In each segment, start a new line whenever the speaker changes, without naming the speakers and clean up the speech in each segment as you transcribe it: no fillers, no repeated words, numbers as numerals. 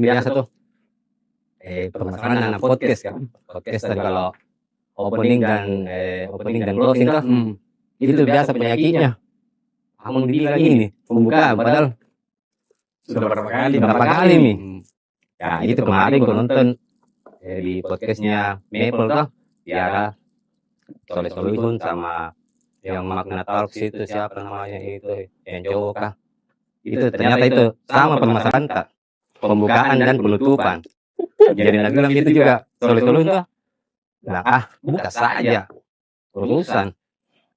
biasa tuh permasalahan anak podcast kan. Podcast kalau opening dan closing kan. Itu biasa penyakitnya. Kamu bilang ini pembukaan padahal
Sudah berapa kali?
berapa kali nih. Ya itu kemarin gue nonton di podcastnya Maple tuh. Tiara Soleh Solihun sama yang Magna Talks itu siapa namanya itu yang cowok kah? Itu ternyata itu sama permasalahan tak, pembukaan dan penutupan. Jadi nak bilang gitu juga Soleh Solihun tuh bilang buka saja urusan.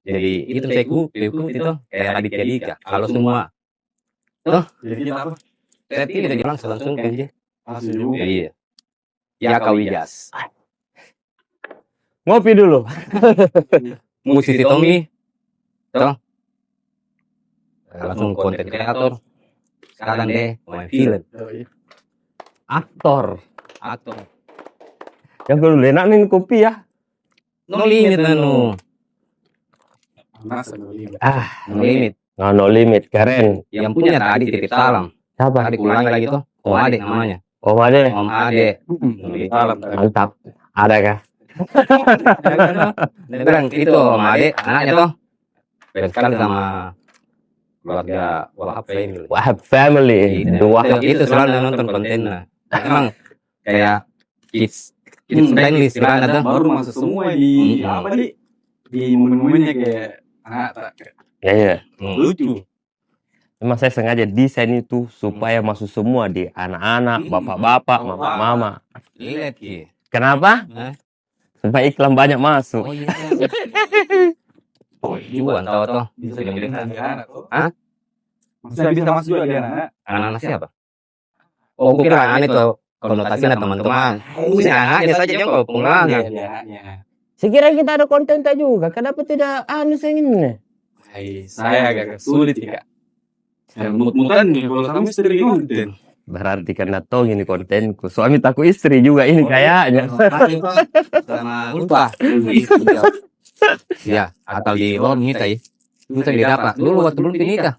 Jadi itu saya hukum itu kayak Raditya Dika kalau semua
Jadi kita apa?
saya pilih aja langsung kan aja.
Juga.
Iya ya Kawijas
Ngopi dulu.
musisi Tommy toh langsung konten kreator sekarang deh main film aktor
Yang dulu enak nih kopi ya.
no limit no limit
No limit, keren.
yang punya tadi titip salam
Siapa?
tadi ulangi lagi tuh Om Ade namanya
Om Ade.
Om Ade
Salam.
Mantap. Ada kah?
dia bilang itu Om Ade anaknya tuh beda sekali sama keluarga Wahab Family.
Wahab Family.
Itu selalu nonton kontennya. Emang kayak kids friendly istilahnya tuh.
Baru masuk semua di apa di momen-momennya kayak
Iya.
lucu.
Memang saya sengaja desain itu supaya masuk semua di anak-anak, bapak-bapak, mama-mama.
Lihat ki.
Kenapa? Supaya iklan banyak masuk.
Oh iya. Oh Juan tahu tuh.
Bisa jadi anak.
Hah?
Masih bisa masuk juga di anak.
Anak-anak siapa? Oh kira anak itu konotasinya teman-teman. Punya anaknya saja yang kau pengulangan.
Sekira kita ada konten tak juga. Kenapa tidak saya ini?
Saya agak sulit ya. Mut-mutan nih kalau kamu istri konten.
Berarti karena toh ini kontenku. Suami takut istri juga ini kayaknya.
Sama lupa. Ya, atau di luar nikah ya. Itu didapat dulu waktu belum nikah.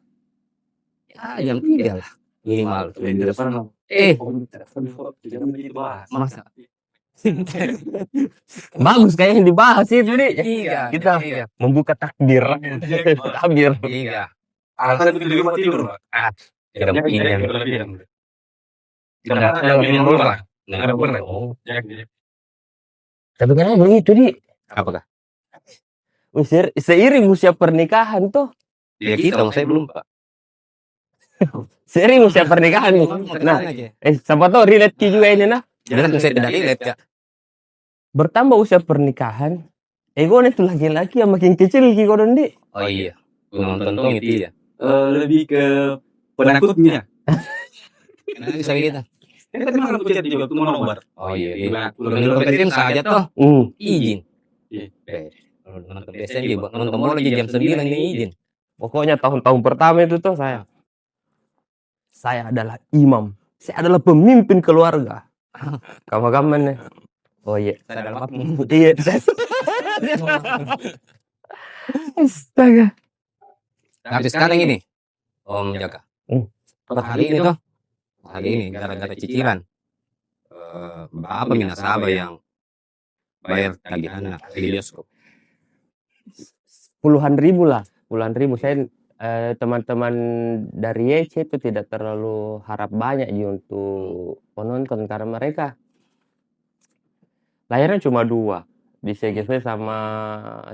Ya, jam 3 lah minimal.
Di depan
Masa?
Bagus kayaknya dibahas itu nih.
Iya.
Kita membuka takbir. Takbir.
Iya.
Alasan itu di rumah tidur.
Tidak mungkin. Tidak minum dulu lah. Nggak boleh. Oh.
Tapi kenapa begitu di?
Apakah?
Seiring usia pernikahan tuh.
Ya kita, saya belum Pak.
Seiring usia pernikahan nih. Nah, siapa tahu relate juga ini nah.
Jelas saya tidak relate ya.
Bertambah usia pernikahan, ego itu laki-laki yang makin kecil ki kodon di.
Oh iya. Nonton itu ya.
Lebih ke penakutnya.
Kenapa bisa begitu?
Tadi malam aku chat juga tuh mau nobar.
Oh iya. Menurut tim saja toh. Izin. Nonton BSMG, nonton bola jam 9 ini izin.
Pokoknya tahun-tahun pertama itu tuh saya adalah imam. Saya adalah pemimpin keluarga. Kamu nih. Oh iya.
Saya adalah apa?
Iya. Astaga.
Tapi sekarang ini, Om Jaka. Hari ini gara-gara cicilan. Berapa nasabah yang bayar tagihan di bioskop?
Puluhan ribu. Saya teman-teman dari YC itu tidak terlalu harap banyak untuk penonton karena mereka layarnya cuma 2 di CGV sama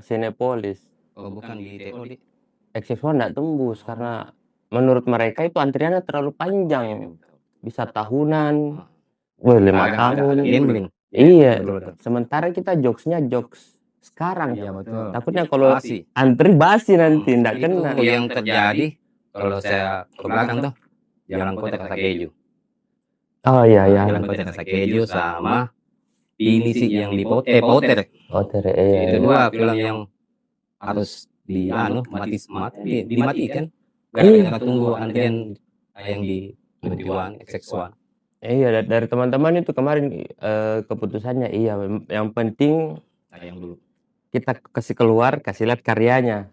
Cinepolis.
Oh bukan di TOD.
XX1 nggak tembus karena menurut mereka itu antriannya terlalu panjang, bisa tahunan, 5 tahun. Iya. Sementara kita jokesnya jokes sekarang.
Iya betul.
Takutnya kalau antri basi nanti nggak kena.
Yang terjadi kalau saya ke belakang tuh Jalan Kota Kasakeju.
Oh iya.
Jalan Kota Kasakeju sama ini sih yang di Poter.
Iya.
Itu 2 film yang harus dimatikan. Kita tunggu antrian yang di 21 XX1.
Iya, dari teman-teman itu kemarin keputusannya iya, yang penting
yang dulu
kita kasih keluar, kasih lihat karyanya,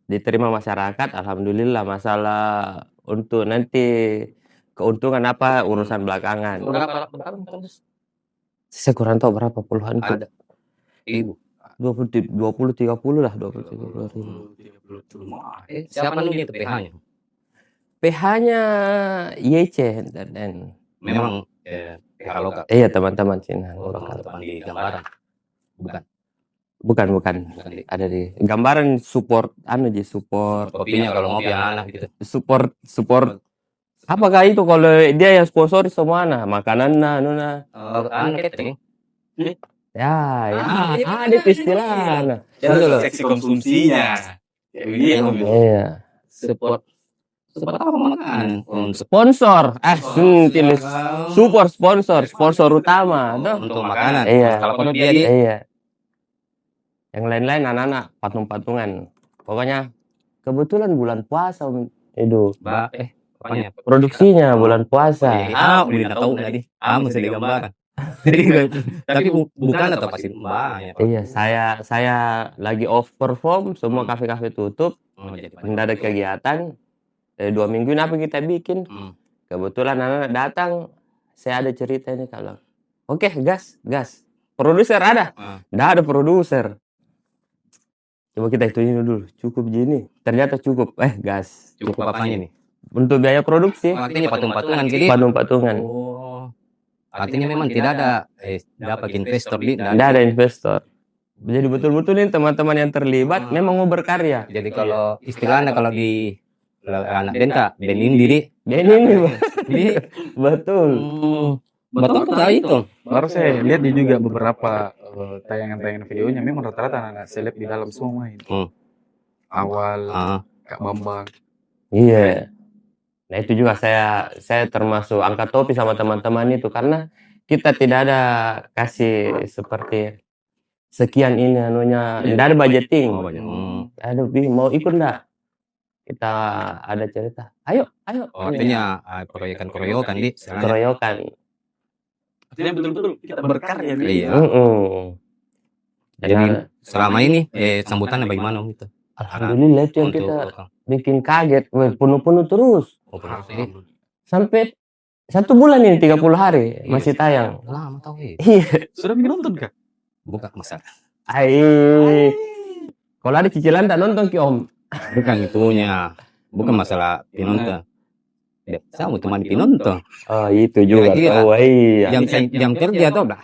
diterima masyarakat, alhamdulillah. Masalah untuk nanti keuntungan apa urusan belakangan.
Berapa terus?
Saya kurang tahu berapa puluhan itu.
Ada. Ibu.
20 30 lah, 20 30 ribu.
Siapa nih itu PH-nya?
PH-nya YC dan
Memang PH lokal.
iya teman-teman Cina.
Oh, teman-teman di gambaran. Bukan.
Bukan.
Bukan di
Ada di gambaran support support
kopinya kalau ngopi anak gitu.
support apakah itu kalau dia yang sponsori semua makanan nuna
Anak catering.
ya ada istilahnya
Seksi konsumsinya.
iya
Support apa makanan?
sponsor tulis support sponsor utama tuh
Untuk makanan.
Iya.
Kalau kopi dia
iya yang lain-lain anak-anak patung-patungan pokoknya kebetulan bulan puasa itu
apanya?
produksinya bulan puasa
Udah tahu tadi. Mesti digambarkan. Tapi bukan atau pasti banyak.
iya saya lagi off perform semua kafe-kafe tutup
Jadi
mendadak kegiatan 2 minggu ini apa kita bikin kebetulan anak-anak datang saya ada cerita ini kalau oke gas produser ada nggak ada produser coba kita hitungin dulu cukup gini ternyata cukup gas
cukup apanya nih?
untuk biaya produksi
Artinya patung-patungan jadi.
patung-patungan
Oh. Artinya memang tidak ada dapat investor di
tidak ada investor jadi betul-betul ini teman-teman yang terlibat memang mau berkarya
Jadi kalau istilahnya kalau di anak band indiri
ini betul
betul kok itu.
Baru saya lihat dia juga beberapa tayangan-tayangan videonya memang rata-rata anak seleb di dalam semua ini. Awal Kak Bambang.
Iya. Nah itu juga saya termasuk angkat topi sama teman-teman itu karena kita tidak ada kasih seperti sekian ini anunya, tidak ada budgeting. Aduh, mau ikut enggak? Kita ada cerita. Ayo.
Artinya keroyokan di.
Keroyokan.
Artinya betul-betul kita berkarya.
Iya. Jadi selama ini sambutannya bagaimana gitu?
Alhamdulillah itu yang kita bikin kaget, penuh-penuh terus. Sampai 1 bulan ini 30 hari masih tayang.
Lama tahu
Iya.
Sudah bikin nonton kah?
Bukan masalah.
Kalau ada cicilan tak nonton ki Om.
Bukan itunya. Bukan masalah penonton. Saya mau teman penonton.
Oh itu juga. Oh iya.
Jam kerja tuh udah.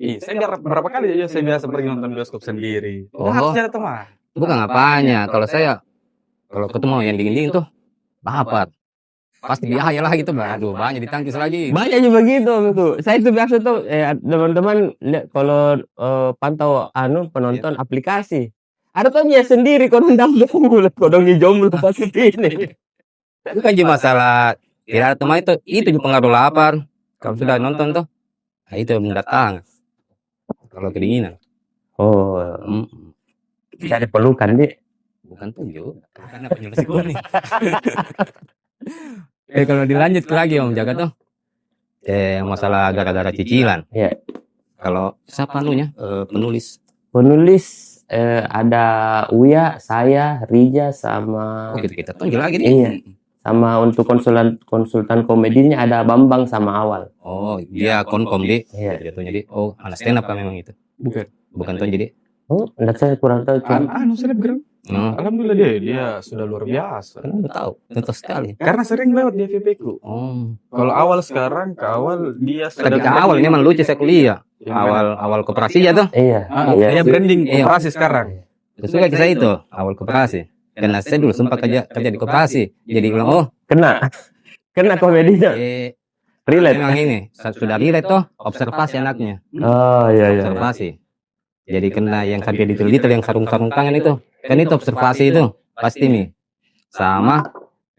Iya, saya berapa kali aja saya biasa pergi nonton bioskop sendiri.
Oh.
Harus ada teman.
Bukan apanya. Kalau ketemu yang dingin-dingin tuh dapat. Pasti biaya lah gitu. Aduh, banyak ditangkis lagi.
Banyak juga begitu gitu. Saya itu biasa tuh teman-teman kalau pantau penonton aplikasi. Ada tuh dia sendiri kalau kodong jomblo pasti ini.
Bukan cuma masalah tidak ada teman itu juga pengaruh lapar. Kalau sudah nonton tuh, itu mendatang. Kalau kedinginan.
Oh. Bisa diperlukan deh.
Bukan tunjuk, karena penyelesaian kuning. Kalau dilanjut lagi Om Jaga tuh, masalah gara-gara cicilan.
Iya.
Kalau siapa penulis?
Penulis ada Uya, saya, Rija sama.
Oh gitu kita tunjuk lagi nih.
Iya. Sama untuk konsultan komedinya ada Bambang sama Awal.
Oh dia konkom di.
Iya.
Jatuhnya di. Oh anak stand up memang itu. Bukan tuh jadi.
Oh, enggak saya kurang tahu.
Selebgram. Alhamdulillah dia sudah luar biasa.
Kan udah tahu, tentu sekali.
Karena sering lewat di FVP ku.
Oh.
Kalau Awal sekarang, ke Awal dia
Tapi ke awal memang lucu saya kuliah. Awal koperasi ya tuh.
Iya.
Dia branding koperasi sekarang.
Suka kisah itu awal koperasi. Karena saya dulu sempat kerja di koperasi. Jadi bilang
kena komedinya. Relate.
Memang ini sudah relate tuh observasi anaknya.
Oh iya.
Observasi. Jadi kena yang sampai detail-detail yang sarung-sarung tangan itu. Kan itu observasi itu pasti nih. Sama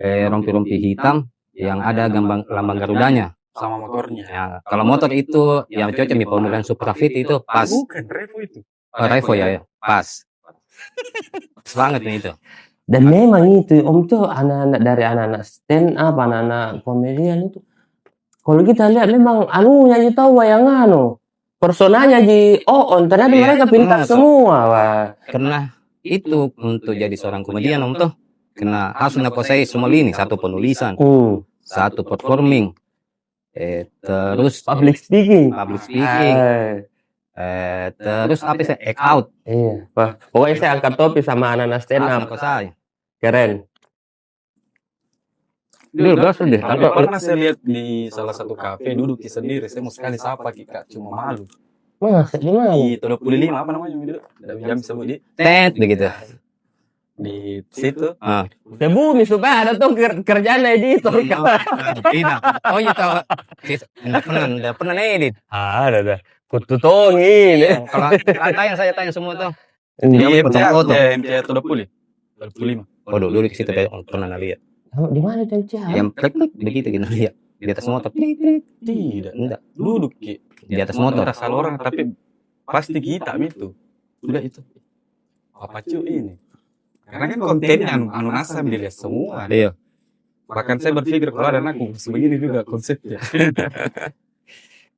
rompi-rompi hitam yang ada lambang Garudanya.
Sama motornya.
Ya, kalau motor itu yang cocok nih pemulihan Supra Fit itu pas.
Bukan Revo itu.
Revo ya, pas. Pas banget nih itu.
Dan memang itu Om tuh anak-anak dari anak-anak stand up, anak-anak komedian itu. Kalau kita lihat memang anunya aja tahu wayangan personanya ternyata mereka pintar semua, wah.
Karena itu untuk jadi seorang komedian Om tuh kena harus menguasai semua lini, satu penulisan, satu performing, terus
Public speaking.
terus apa sih, act out.
Iya. Wah, pokoknya saya angkat topi sama anak-anak stand up.
Apa saya?
Keren.
Dulu berasa deh.
Tapi pernah saya lihat di salah satu kafe duduk sendiri. Saya mau sekali sapa Kak, cuma malu.
Masa di mana?
Di 25 apa namanya duduk? Tidak jam sebut di
Begitu.
di situ.
Saya bumi supaya ada tuh kerjaan editor.
Tidak. Oh iya tahu. Enggak pernah edit.
Ada. Kututongin.
Kalau saya tanya semua tuh.
Di
Dia potong foto.
MCA 25.
Oh dulu di situ pernah lihat.
Di mana tuh
Yang plek begitu gitu lihat. Di atas motor.
Tidak.
Enggak.
Duduk
Di atas motor.
Ada salah orang tapi pasti kita itu. Sudah itu. Apa cuy ini? Karena kan kontennya anu nasab dilihat semua.
Iya.
Bahkan saya berpikir kalau ada aku sebegini juga konsepnya.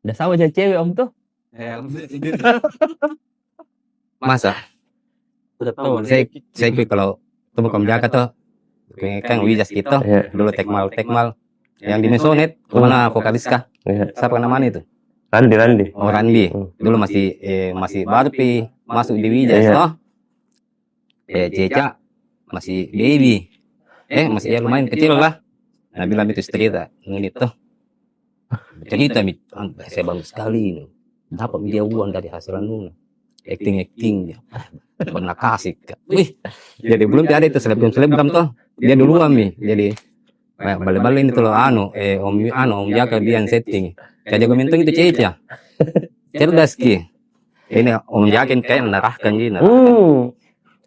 Udah sama aja cewek om tuh.
Masa?
Udah tahu.
Saya ikut kalau temu kamu jaga tuh. Kan Wijas gitu. Dulu Tekmal. Yang di Mesonet, mana vokalis kah? Siapa namanya itu?
Randi.
Oh Randi. Dulu masih baru masuk di Wijas toh. Ceca masih baby. Masih ya lumayan kecil lah. Nah bilang itu cerita ini tuh. Cerita saya bagus sekali ini. Dapat dia uang dari hasil anu. Acting dia. Pernah kasih. Wih. Jadi belum ada itu selebgram tuh. Dia duluan nih. Jadi balik-balik ini tuh om Jaka dia yang setting. Kayak jago mentung itu Ceca. Cerdas ki. Ini om Jaka kayak menarahkan gitu.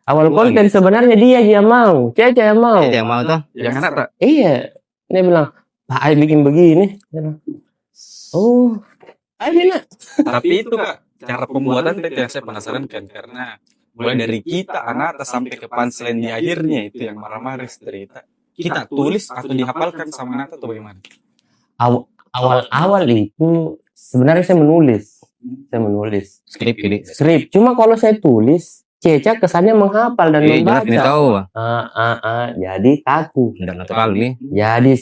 Awal konten sebenarnya dia yang mau. Ceca yang mau.
Ceca yang mau tuh.
Yang enak tak?
Iya. Dia bilang, Pak Ai bikin begini. Oh. Ai bilang.
Tapi itu Kak, cara pembuatan itu yang saya penasaran kan. Karena mulai dari kita anak sampai ke punchline di akhirnya itu yang marah-marah cerita. Kita tulis atau dihafalkan sama Nata atau bagaimana?
Awal-awal itu sebenarnya saya menulis. Skrip. Cuma kalau saya tulis, Ceca kesannya menghafal dan membaca.
Tahu.
Jadi kaku.
Tidak natural nih.
Jadi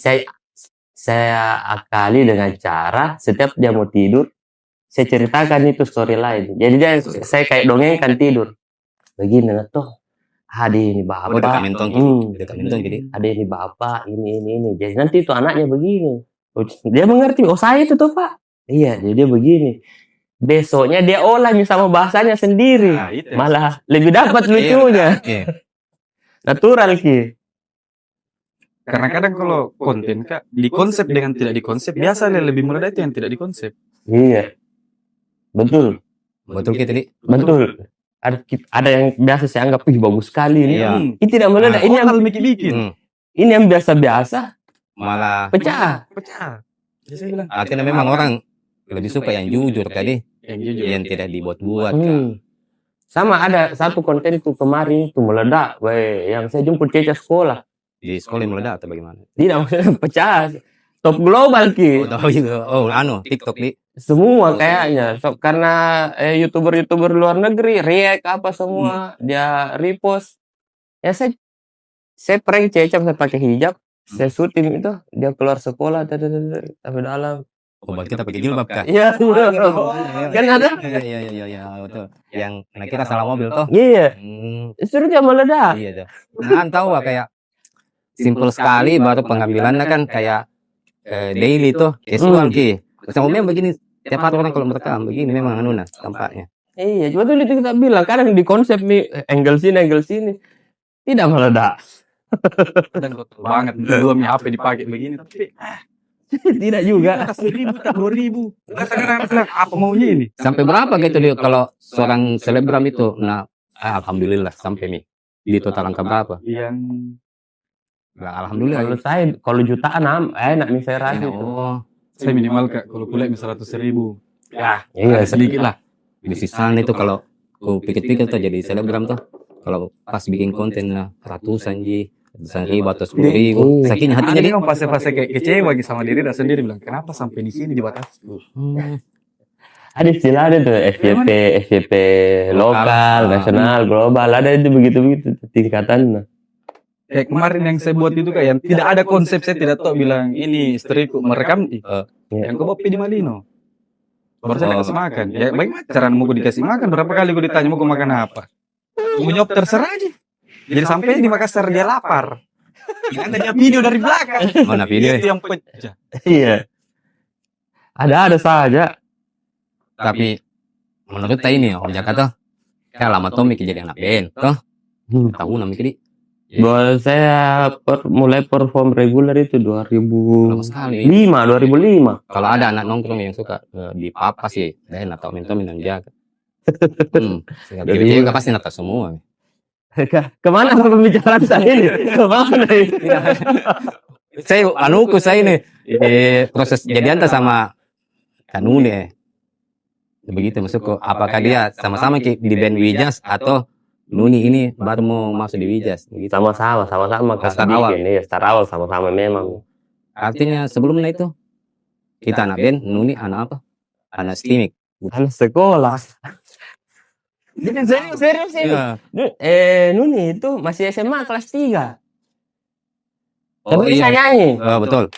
saya akali dengan cara setiap dia mau tidur, saya ceritakan itu storyline. Jadi saya kayak dongengkan tidur. Begini lah toh. Ada ini bapak.
Dekat mentong jadi.
Ada ini bapak, ini. Jadi nanti itu anaknya begini. Dia mengerti. Oh saya itu tuh Pak. Iya, jadi dia begini. Besoknya dia olah sama bahasanya sendiri. Malah lebih dapat lucunya. Natural ki.
Karena kadang kalau konten Kak, dikonsep dengan tidak dikonsep, biasanya lebih mudah itu yang tidak dikonsep.
Iya. Betul
kita tadi.
Betul. Ada yang biasa saya anggap bagus sekali ini.
Iya.
Ini tidak meledak. Ini yang
bikin.
Ini yang biasa-biasa
Malah
pecah.
Jadi saya bilang,
artinya memang orang lebih suka yang jujur tadi. Yang tidak dibuat-buat.
Sama ada satu konten itu kemarin itu meledak. Yang saya jemput Ceca sekolah.
Di sekolah yang meledak atau bagaimana?
Tidak maksudnya pecah. Top global ki.
TikTok nih.
Semua kayaknya. Karena YouTuber luar negeri react apa semua dia repost. Ya saya prank Ceca saya pakai hijab. Saya syuting itu dia keluar sekolah tapi dalam.
Berarti kita pakai jilbab Kak.
Iya. Kan ada?
Iya betul. Yang kita salah mobil toh.
Iya. Suruh dia meledak.
Iya tuh. Nah, tahu kayak simple sekali baru pengambilannya kan kayak daily tuh. Casual ki. Sama memang begini tiap hari orang kalau merekam begini memang tampaknya.
Iya, cuma tuh itu kita bilang kadang di konsep nih angle sini tidak meledak.
Dan kotor banget belum HP dipakai begini tapi
tidak juga.
1.000 tak 2.000. Sekarang apa maunya ini?
Sampai berapa gitu dia kalau seorang selebgram itu? Nah, alhamdulillah sampai nih. Di total angka berapa?
Yang
alhamdulillah.
Kalau jutaan enak nih saya rasa.
Saya minimal Kak kalau kuliah misal 100.000. Ya,
iya
sedikit lah.
Di sisaan itu kalau aku pikir-pikir tuh jadi selebgram tuh. Kalau pas bikin konten lah ratusan ribu atau 10.000. Saking hatinya
dia fase-fase kayak kecewa sama diri dan sendiri bilang kenapa sampai di sini dibatasi.
Ada istilah ada tuh FYP lokal, nasional, global, ada itu begitu tingkatan.
Kayak kemarin yang saya buat itu kayak tidak ada konsep, saya tidak tahu bilang ini istriku merekam yang kau bawa di Malino. Baru saya kasih makan. Ya bagaimana cara mau gue dikasih makan? Berapa kali gue ditanya mau gue makan apa? Mau jawab terserah aja. Jadi sampai di Makassar dia lapar. Ada dia video dari belakang.
Mana video?
Itu yang pecah.
Iya. Ada saja.
Tapi menurut saya ini orang Jakarta kayak lama tuh mikir jadi anak band toh tahu namanya di
Bahwa saya mulai perform reguler itu 2005,
lama sekali
2005.
kalau ada anak nongkrong yang suka di papa sih band atau minum jaga jadi pasti nata semua.
Kemana pembicaraan saya ini? Kemana ini?
saya ini proses jadian sama Kanune begitu masuk ke apakah dia sama-sama di band Wijas atau Nuni ini baru mau masuk di Wijas begitu.
Sama-sama
Start awal.
Start awal sama-sama memang.
Artinya sebelumnya itu kita anak band, Nuni anak apa? Anak stimik.
Anak sekolah. Serius ini.
Iya.
Nuni itu masih SMA kelas 3.
Oh
Tapi bisa
iya,
nyanyi
betul.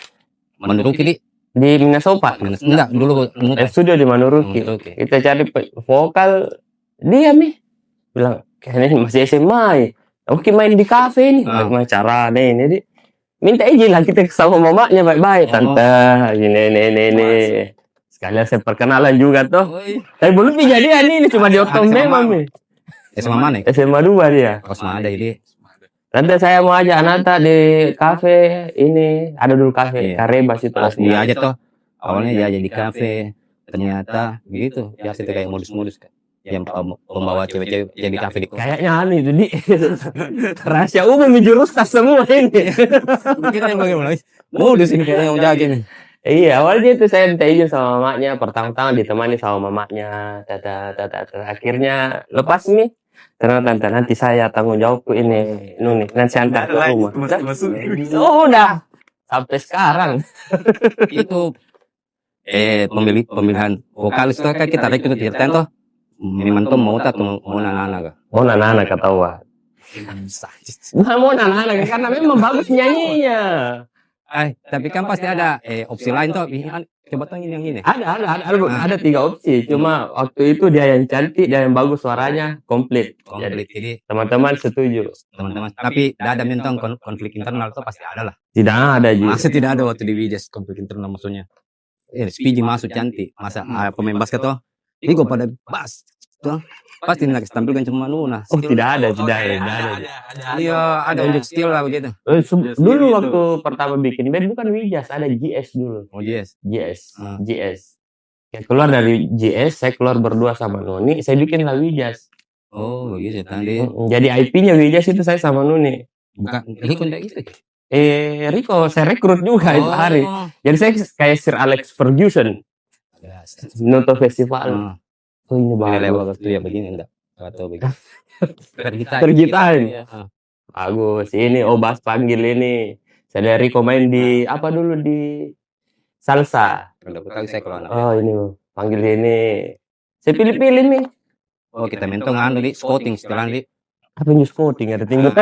Menurut ini
di Minnesota.
enggak dulu
Studio di Manuruki.
Oke.
Kita cari vokal, dia bilang kayaknya masih SMA. Oke main di kafe nih. Bagaimana cara nih ini? Minta izin lah kita sama mamanya baik-baik. Tante, ini. Sekalian saya perkenalan juga tuh. Tapi belum dijadian ini cuma di Otom memang nih.
SMA mana?
SMA 2 dia.
Kos mana ada ini?
Nanti saya mau ajak Anata di kafe ini. Ada dulu kafe Karebas itu.
Pas dia aja tuh. Awalnya dia aja di kafe. Ternyata gitu. Ya itu kayak modus-modus kan. Yang pembawa cewek-cewek yang di kafe di kos.
Kayaknya aneh itu di rahasia umum jurus tas semua ini.
Kita yang bagaimana? Modus ini kayaknya yang jaga nih.
Iya, awalnya itu saya minta izin sama mamanya, pertama-tama ditemani sama mamanya, akhirnya lepas nih. Ternyata nanti saya tanggung jawabku ini, Nuni, nanti saya antar ke rumah. Udah, sampai sekarang.
Itu pemilihan vokalis tuh kan kita rekrut ceritain tuh. Memang tuh mau tak mau nana kah?
Mau nana kata wah. Mau nana karena memang bagus nyanyinya.
Tapi kan pasti ada opsi lain tuh. Coba tanya yang ini.
Ada 3 opsi. Cuma waktu itu dia yang cantik, dia yang bagus suaranya, komplit.
Jadi
Teman-teman setuju.
teman-teman. Tapi tidak ada mentang konflik internal tuh pasti ada lah.
Tidak ada juga.
Masih tidak ada waktu di Wijas konflik internal maksudnya. SPG masuk cantik. Masa pemain basket tuh. Gue pada bas. Tuh. Pasti nak tampilkan cuma Nuna.
Oh, tidak ada.
Iya, ada unjuk skill lah begitu.
Dulu waktu pertama bikin band bukan Wijas, ada GS dulu.
Oh yes.
GS. Ya, keluar dari GS, saya keluar berdua sama Nuni, saya bikin lah Wijas.
Oh begitu tadi.
Jadi IP-nya Wijas itu saya sama Nuni.
Bukan, ini kontak gitu.
Rico, saya rekrut juga itu hari. Jadi saya kayak Sir Alex Ferguson. Noto festival. Oh ini
lewat waktu ya begini enggak? Atau begitu.
Tergitain. Bagus. Ini Obas panggil ini. Saya dari Rico main di apa dulu di salsa.
Saya kalau anak.
Oh ini panggil ini. Saya pilih-pilih nih.
Oh kita mentong di scouting setelah di.
Apa yang scouting? Ada tinggal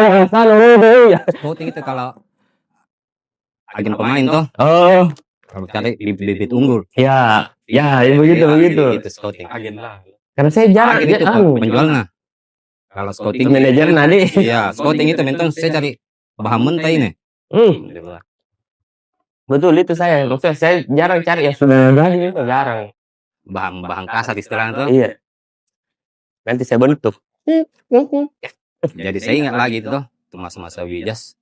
Scouting itu kalau agen pemain tuh.
Oh.
Kalau cari bibit unggul.
Ya begitu.
Itu scouting.
Agen lah.
Karena saya jarang
itu penjualnya. Kalau scouting
manajer nanti.
Iya, scouting itu mentong saya cari bahan mentah ini.
Betul itu saya. Maksudnya saya jarang cari yang sudah itu jarang.
Bahan kasar istilahnya tuh.
Iya. Nanti saya bentuk.
Jadi saya ingat lagi itu tuh masa-masa Wijas.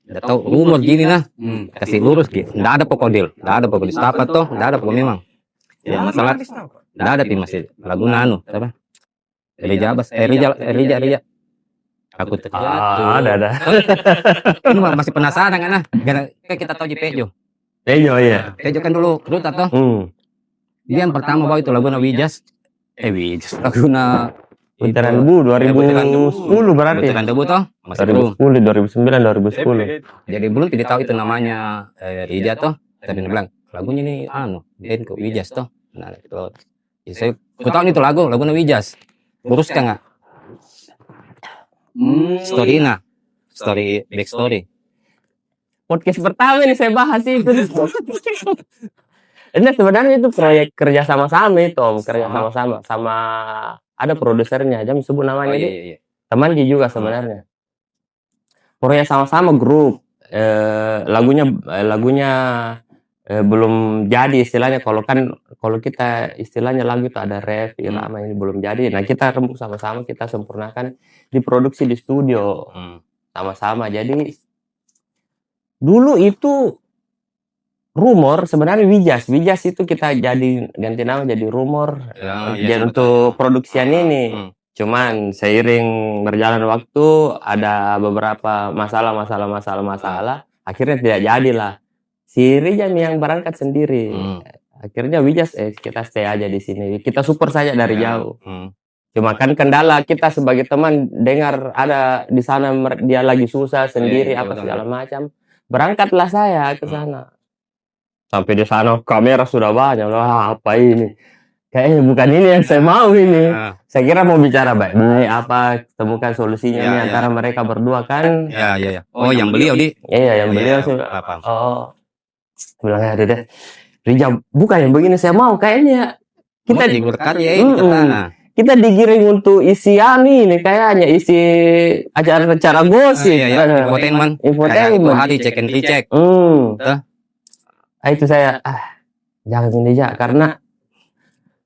Udah tahu rumor gini nah, kasih lurus gitu. Nggak ada pokok deal, Setapat tuh, nggak ada pokok memang. Ya masalah, nggak ada tim masih lagu nano, apa? Rija. Aku terjatuh.
Ada.
Ini masih penasaran kan nah? Kayak kita tahu Pejo.
Pejo iya.
Pejo kan dulu Ruta tuh. Dia yang pertama bawa itu lagu Wijas. Wijas lagu
Putaran debu 2010 berarti.
Putaran debu toh? Masih belum.
2010, 2010.
Jadi belum tidak tahu itu namanya Rija toh. Tapi dia bilang lagunya ini band ke Wijas toh. Nah itu. Ya, saya tahu itu lagu Wijas. Uruskan nggak? Storina. story back story.
Podcast pertama ini saya bahas itu. Ini sebenarnya itu proyek kerja sama-sama itu, Om. Kerja sama-sama sama ada produsernya, jangan sebut namanya
iya,
dia.
iya.
Teman dia juga sebenarnya. Proyek sama-sama grup. Lagunya belum jadi istilahnya. Kalau kita istilahnya lagu itu ada ref, irama ini belum jadi. Nah kita rembuk sama-sama, kita sempurnakan, diproduksi di studio sama-sama. Jadi dulu itu Rumor sebenarnya Wijas itu kita jadi ganti nama jadi Rumor jadi untuk produksian ini. Cuman seiring berjalan waktu ada beberapa masalah akhirnya tidak jadilah. Si Rijan yang berangkat sendiri. Akhirnya Wijas kita stay aja di sini. Kita support saja dari jauh. Cuma kan kendala kita sebagai teman dengar ada di sana dia lagi susah sendiri apa segala macam. Berangkatlah saya ke sana. Sampai di sana kamera sudah banyak. Wah, apa ini? Kayaknya bukan ini yang saya mau ini. Saya kira mau bicara baik-baik apa temukan solusinya nih antara mereka berdua kan.
Iya. Oh, yang beliau di.
Iya, yang beliau sih. Oh. Bilangnya deh. Rija, bukan yang begini saya mau kayaknya. Kita
berkarya
kita digiring untuk isi ini kayaknya isi acara gosip.
Infotainment. Hari check and recheck.
Itu saya jangan ini aja karena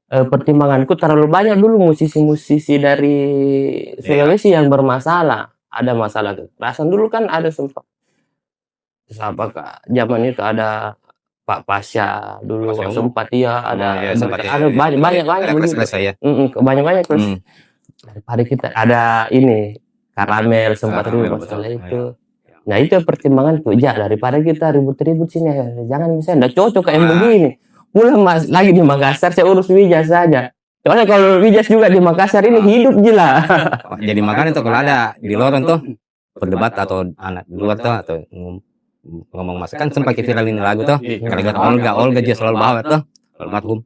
pertimbanganku terlalu banyak dulu musisi-musisi dari Sulawesi yang bermasalah. Ada masalah kekerasan dulu kan ada sempat zaman itu ada Pak Pasya dulu sempat ada banyak banyak daripada kita ada ini Karamel sempat ribut masalah itu. Nah itu pertimbangan tuh daripada kita ribut-ribut sini jangan bisa enggak cocok kayak begini. Mulai lagi di Makassar saya urus Wijas saja. Soalnya kalau Wijas juga di Makassar ini hidup gila.
Jadi makanya tuh kalau ada di luar tuh berdebat atau anak di luar tuh atau ngomong mas kan sempat viral ini lagu tuh gara-gara Olga dia selalu bawa tuh almarhum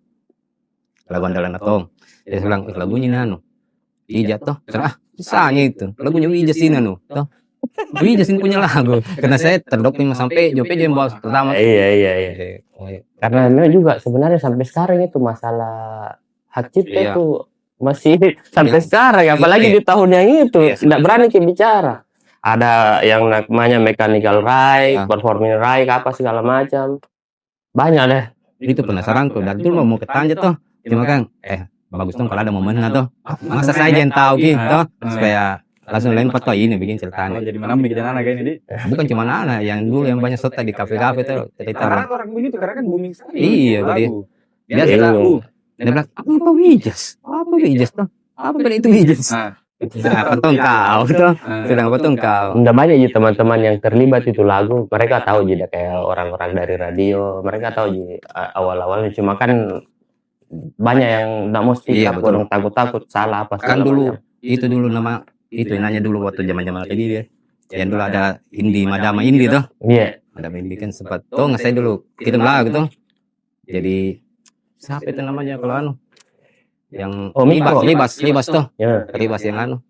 lagu andalan Atong. Dia bilang lagunya nano Wijas tuh misalnya itu lagunya Wijas ini tuh Wijas ini punya lagu karena saya terdoping sampai Jope yang bawa pertama.
Iya. Karena memang juga sebenarnya sampai sekarang itu masalah hak cipta itu masih sampai sekarang apalagi di tahun yang itu tidak berani bicara. Ada yang namanya mechanical right, performing right apa segala macam. Banyak deh.
Itu penasaran tuh dan dulu mau ketanya tuh cuma kan bagus tuh kalau ada momennya tuh masa saya yang tahu gitu supaya langsung lempar tuh ini bikin ceritanya.
Jadi mana bikin anak kayak ini?
Bukan cuma anak yang dulu yang banyak serta di kafe-kafe tuh cerita.
Karena orang begitu karena kan booming sekali.
Iya tadi. Dia bilang apa Wijas? Apa Wijas tuh? Apa itu Wijas? Apa tuh kau tuh? Sedang apa tuh kau?
Udah banyak ya teman-teman yang terlibat itu lagu. Mereka tahu jadi kayak orang-orang dari radio. Mereka tahu jadi awal-awalnya cuma kan banyak yang nggak mau speak up, orang takut-takut salah apa
kan dulu. Itu dulu nama itu nanya dulu waktu zaman-zaman tadi dia. Yang dulu ada Madama Indi tuh.
Iya.
Madama Indi kan sempat tuh ngasih dulu kita lagu tuh. Jadi siapa itu namanya kalau yang libas tuh. Libas yang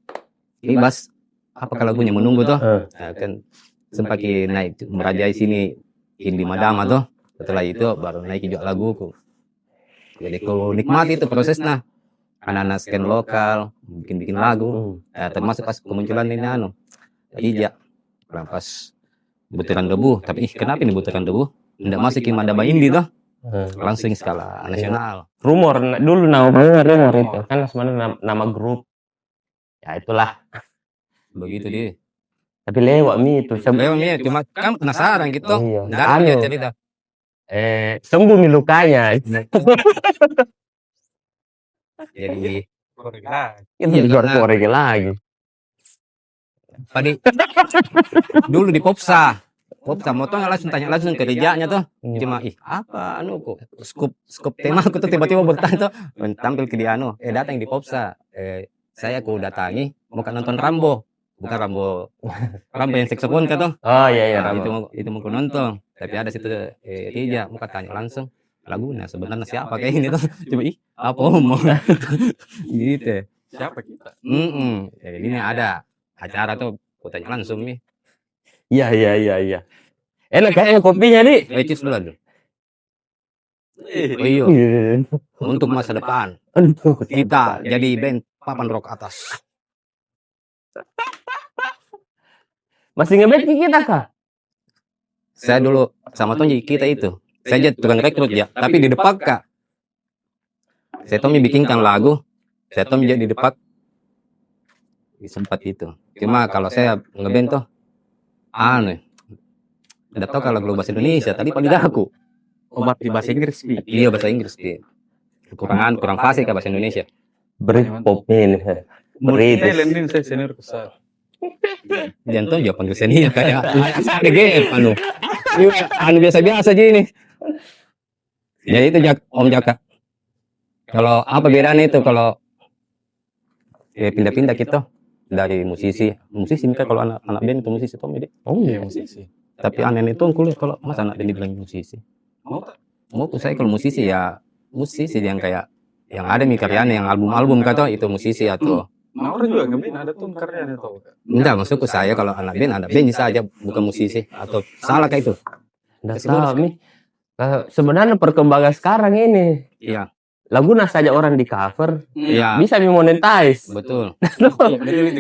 libas apa kalau lagunya menunggu tuh. Nah, kan sempat naik merajai sini Indi Madama tuh. Setelah itu baru naik juga laguku. Jadi kalau nikmati itu prosesnya. Anak-anak scan lokal, bikin lagu, termasuk pas kemunculan ini Ija, pas butiran debu, tapi kenapa ini butiran debu? Tidak masuk ke Madama Indi tuh, langsung skala nasional.
Rumor dulu rumor itu kan sebenarnya nama grup, ya itulah.
Begitu dia.
Tapi lewat itu,
cuma kan penasaran gitu,
dari cerita. Sembuh nih lukanya.
Jadi
korek lagi.
Tadi dulu di Popsa motong tanya langsung ke Rijanya tuh. Cuma apa kok skup tema aku tuh tiba-tiba bertahan tuh tampil ke dia datang di Popsa. Saya aku datangi mau nonton Rambo. Bukan Rambo yang saksofon kan tuh.
Oh iya Rambo.
Itu mau nonton. Tapi ada situ Rija mau tanya langsung. Lagunya sebenarnya siapa kayak ini tuh coba apa omong gitu
siapa kita
jadi ini ada acara tuh aku tanya langsung nih
Iya. Enak kayaknya kopinya nih.
Cheers dulu. Oh iya, untuk masa depan kita jadi band papan rock atas.
Masih ngeband ke kita kah?
Saya dulu sama Tony kita itu. Saya jadi tukang rekrut ya, tapi di Depak Kak. Saya Tommy bikinkan lagu, saya Tommy jadi di Depak. Di sempat itu. Cuma kalau saya ngeband tuh, tidak tahu kalau bahasa Indonesia, tadi paling aku.
Obat di bahasa Inggris, Pi.
Iya bahasa Inggris sih. Kurang fasih ke bahasa Indonesia.
Britpop ini. British.
Thailand ini saya senior besar.
Jangan tuh jawab panggil senior kayak ada game biasa-biasa gini. Ya itu Om Jaka. Kalau apa bedanya itu kalau pindah-pindah kita dari musisi kan kalau anak band itu musisi Tom ini.
Oh
Iya,
iya.
musisi.
Tapi aneh itu kuliah kalau masa anak band dibilang musisi. Mau saya kalau musisi ya musisi yang kayak yang ada karyanya yang album-album kata itu musisi atau
Orang juga ngeband ada tuh karyanya tau.
enggak maksudku saya kalau anak band saja bukan musisi atau salah kayak itu.
Nggak tahu nih. Sebenarnya perkembangan sekarang ini
Iya.
lagu saja orang di cover
Iya.
bisa monetize.
Betul.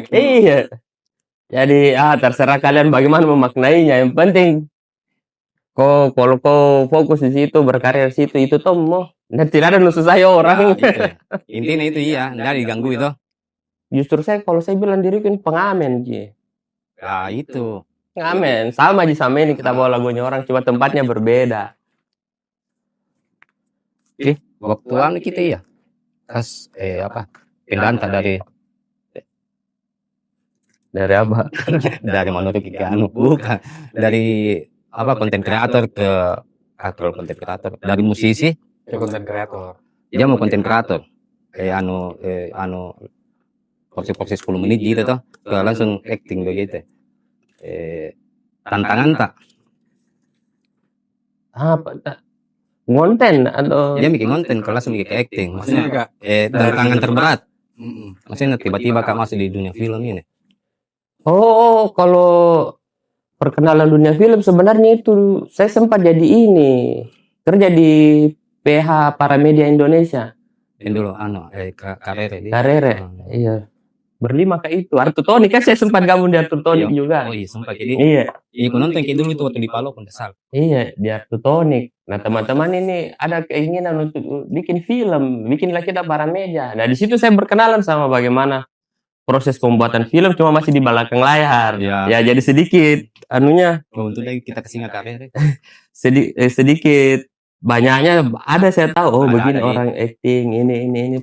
Iya. Jadi terserah kalian bagaimana memaknainya. Yang penting kalau kau fokus di situ berkarya di situ itu toh mau dan tidak ada nusus saya orang.
Itu. Intinya itu iya, enggak diganggu itu.
Justru kalau saya bilang diri kan pengamen Ji.
Nah itu.
Pengamen sama aja sama ini kita bawa lagunya orang cuma tempatnya berbeda.
Waktu kita iya. Pas pindahan
Dari apa?
dari monolog ke bukan dari konten kreator ke konten kreator dari musisi
Ya konten kreator.
dia mau konten kreator proses 10 menit gitu tuh ke langsung acting begitu tantangan tak
Apa? Konten atau
dia bikin konten kalau langsung bikin acting
Maksudnya
maksudnya
Kak.
tantangan terberat maksudnya tiba-tiba Kak masuk di dunia film ini.
Oh, kalau perkenalan dunia film sebenarnya itu saya sempat jadi kerja di PH Paramedia Indonesia.
Yang dulu Karere dia.
Karere. Iya. Berlima kayak itu. Arthur Tony kan saya sempat gabung di Arthur Tony juga.
Oh iya sempat jadi.
Iya.
Aku nonton kayak dulu itu waktu di Palu pun kesal.
Iya, di Arthur Tony. Nah, teman-teman ini ada keinginan untuk bikin film, bikinlah kita Paramedia. Nah, di situ saya berkenalan sama bagaimana proses pembuatan film cuma masih di belakang layar. Ya jadi sedikit
Untuk kita kesini Karere.
sedikit banyaknya ada saya tahu
Ada,
begini
ada,
orang acting ini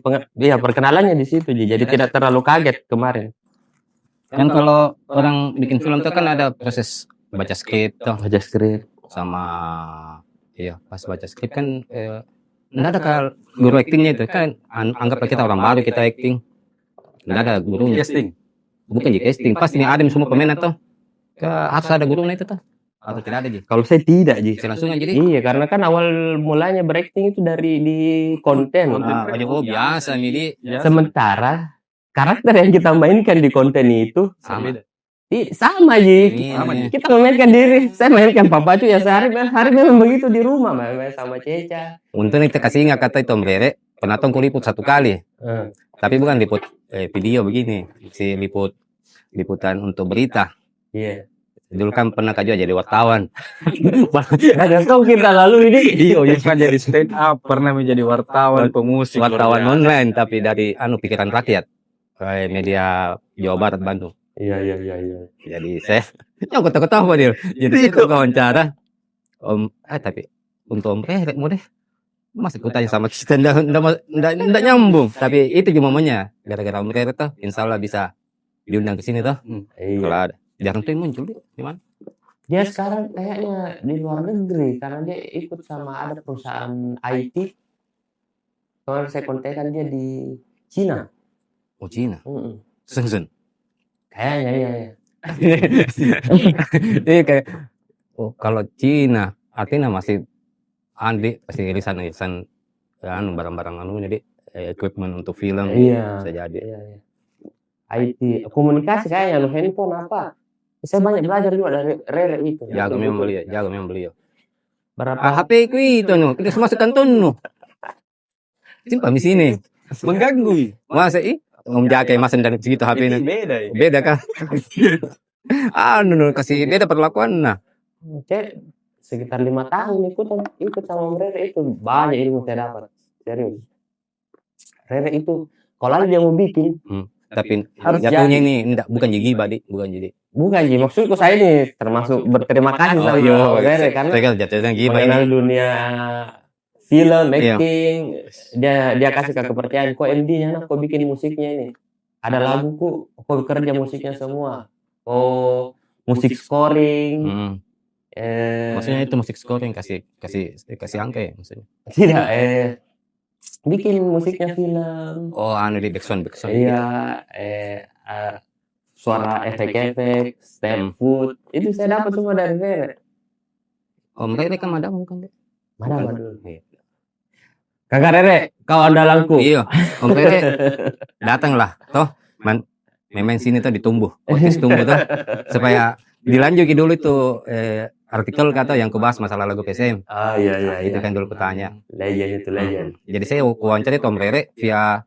perkenalannya di situ jadi tidak terlalu kaget kemarin.
Kan kalau orang bikin film itu kan ada proses baca skrip tuh
Baca skrip
sama pas baca skrip kan enggak ada kalau guru actingnya itu kan anggaplah kita orang baru kita acting enggak ada gurunya bukan di casting pasti ada semua pemain atau harus ada gurunya itu tuh atau tidak ada
kalau saya tidak
langsung aja jadi
iya karena kan awal mulanya berakting itu dari di konten
biasa nih
sementara karakter yang kita mainkan di konten itu sama Ji. Kita memainkan diri. Saya mainkan Papa Cu ya sehari memang begitu di rumah main sama Ceca.
Untung kita kasih ingat kata itu Om Rere pernah tong liput 1 kali. Tapi bukan liput video begini, si liputan untuk berita.
Iya.
Dulu kan pernah juga jadi wartawan.
Ada tahu kita lalu ini.
Iya, kan jadi stand up, pernah menjadi wartawan, pemusik,
wartawan online tapi dari pikiran rakyat. Media Jawa Barat Bandung.
Iya.
Jadi saya ketawa dia. Jadi itu wawancara. Tapi untuk Om Rere mau deh. Masih kutanya sama kita ndak nyambung. Tapi itu cuma momennya. Gara-gara Om Rere tuh insya Allah bisa diundang ke sini tuh. Kalau ada. Jarang tuh muncul di mana?
Dia sekarang kayaknya di luar negeri karena dia ikut sama ada perusahaan IT. Soalnya saya kontekan dia di Cina.
Oh Cina. Shenzhen.
Kayaknya iya.
Iya kayak kalau Cina artinya masih pasti irisan barang-barang jadi equipment untuk film bisa jadi.
Iya. IT komunikasi kayaknya handphone apa? Saya banyak belajar juga dari Rere itu.
Jago memang beliau, jago memang beliau.
Berapa
HP ku itu kita semua sekanton simpan di sini.
Mengganggu.
Masa Om Jaka masan dan segitu HP ini.
Beda ya.
Beda kah? Kasih beda perlakuan nah.
Saya sekitar 5 tahun ikut sama Rere itu banyak ilmu saya dapat. Serius. Rere itu kalau ada dia mau bikin
Tapi
harus
jatuhnya ini enggak, bukan jadi Badi, bukan jadi.
bukan Ji, maksudku saya ini termasuk berterima kasih sama Rere karena
Saya jatuhnya gimana
mengenal
ini.
dunia film,
Iya.
acting, dia kasih ke kepercayaan, kok MD-nya nak, kok bikin musiknya ini. Ada laguku, kok kerja musiknya semua. Oh, musik scoring.
Maksudnya itu musik scoring kasih angka ya maksudnya.
Tidak, bikin musiknya film.
Oh, di backsound.
Iya, suara efek-efek, step food, itu saya dapat semua dari Rere.
Om Rere kan madam bukan?
Mana dulu? Kakak Rere, kau andalanku.
Iya, Om Rere datanglah, toh memang sini tuh ditumbuh, podcast tumbuh tuh supaya dilanjuti dulu itu artikel kata yang kubahas masalah lagu PSM.
Ah iya,
Itu kan dulu pertanyaan.
Legend itu legend.
Jadi saya wawancara Om Rere via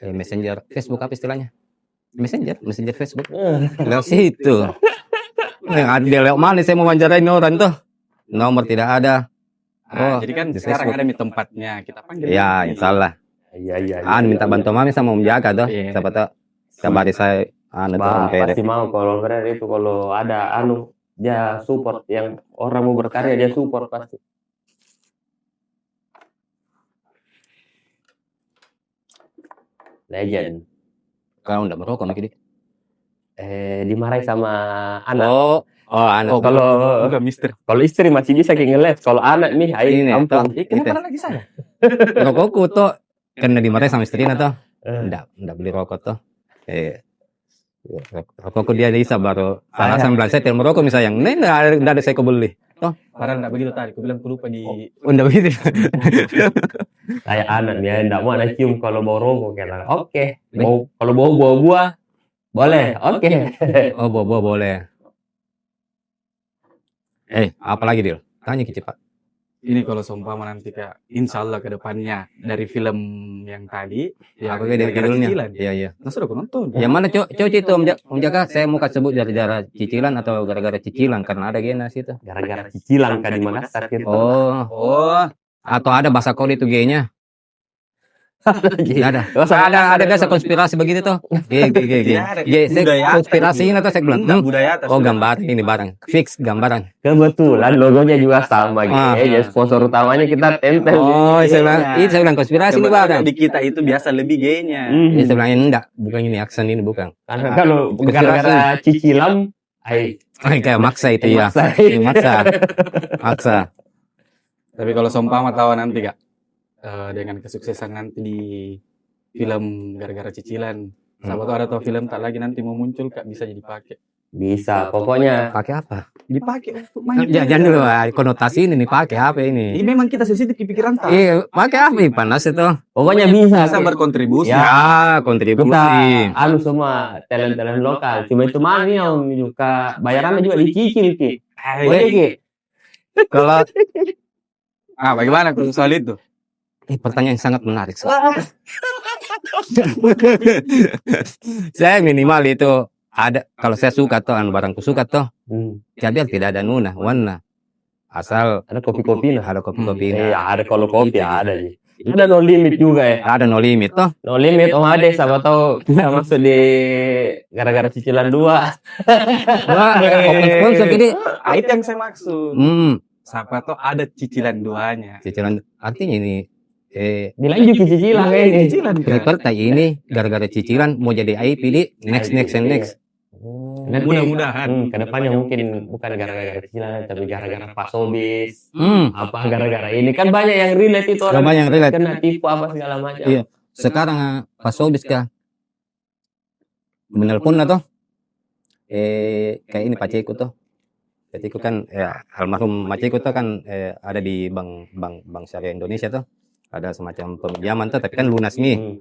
Messenger Facebook apa istilahnya? Messenger Facebook. Lewat situ. Yang ada dia lewat mana saya mau wawancarain orang tuh. Nomor tidak ada.
Nah, jadi kan
di
sekarang
Facebook.
ada di tempatnya kita panggil.
Ya, insyaallah.
Iya.
Minta bantu mami sama Om Jaka tuh.
Iya.
Siapa tahu kabari saya tuh Om Rere.
Pasti mau kalau Rere itu kalau ada dia support, yang orang mau berkarya dia support pasti. Legend.
Kalau enggak merokok lagi.
Dimarahi sama anak.
Anak.
Kalau
Bukan mister.
kalau istri masih bisa ngeles, kalau anak nih
Ini,
ampun.
Kenapa lagi saya?
Rokokku tuh karena dimarahi sama istrinya tuh. Enggak beli rokok tuh. Rokokku dia bisa baru alasan bilang saya tidak merokok misalnya. Enggak ada saya beli.
Padahal enggak begitu tadi. Aku bilang aku lupa di
Enggak begitu.
Kayak anak dia enggak mau anak cium kalau bau rokok kayak. Oke. Kalau bau buah boleh. Oke.
Oh, bobo boleh. Apa lagi Dil? Tanya cepat.
ini kalau seumpama nanti Kak, insya Allah ke depannya dari film yang tadi ya
Apa dari
gara-gara
judulnya?
cicilan.
Iya.
Nah, sudah aku nonton.
Yang mana Cok itu Om Jaka, saya mau sebut gara-gara cicilan atau gara-gara cicilan karena ada genas itu.
Gara-gara cicilan kan di Makassar gitu.
Oh, atau ada bahasa kode itu G-nya. Ada. Ada biasa konspirasi begitu tuh. G. Saya konspirasi ini atau saya bilang.
Budaya atas.
Oh, gambar ini barang. Fix gambaran.
Kebetulan logonya juga sama gitu. Ya, sponsor utamanya kita tempel.
Oh, saya bilang konspirasi ini barang.
Di kita itu biasa lebih gaynya.
Saya bilang enggak, bukan ini aksen ini bukan.
Karena kalau gara-gara cicilan,
Kayak maksa itu ya. Maksa.
Tapi kalau seumpama tahu nanti Kak, dengan kesuksesan nanti di film gara-gara cicilan, sahabat ada tahu film tak lagi nanti mau muncul Kak, bisa jadi pakai.
Bisa, pokoknya
Pakai apa?
Dipakai untuk main.
Jangan dulu konotasi ini nih pakai apa ini?
Ini memang kita sensitif di pikiran tak.
Iya, pakai apa nih panas itu?
pokoknya bisa.
Bisa berkontribusi.
Ya, kontribusi.
Kita semua talent lokal. Cuma nih yang juga bayarannya juga dicicil Ki. Boleh Ki?
Kalau
Bagaimana kalau soal itu?
pertanyaan yang sangat menarik. Saya minimal itu ada, kalau saya suka tuh barangku suka tuh. Jadi tidak ada warna. Asal
Ada kopi-kopi nah.
ada kopi-kopi.
Ada kalau kopi ada sih. Ada no limit juga ya.
Ada no limit toh.
No limit Om Ade, siapa tahu kita masuk di gara-gara cicilan 2.
Wah, open sponsor ini.
Itu yang saya maksud. Siapa tahu ada cicilan 2-nya.
Cicilan artinya ini
Dilanjut ke cicilan kayaknya.
Cicilan Kak.
Reperta ini gara-gara cicilan mau jadi IP di next.
Nanti,
Mudah-mudahan.
kedepannya mungkin bukan gara-gara cicilan, tapi gara-gara Pak Sobis. Apa gara-gara ini kan banyak yang relate itu orang.
Banyak yang relate.
Kena tipu apa segala macam.
Iya. Sekarang Pak Sobis kah menelpon atau kayak ini Pak Ceko tuh. Pak Ceko kan almarhum Pak Ceko tuh kan ada di Bank Syariah Indonesia tuh. Ada semacam peminjaman tuh, tapi kan lunas nih.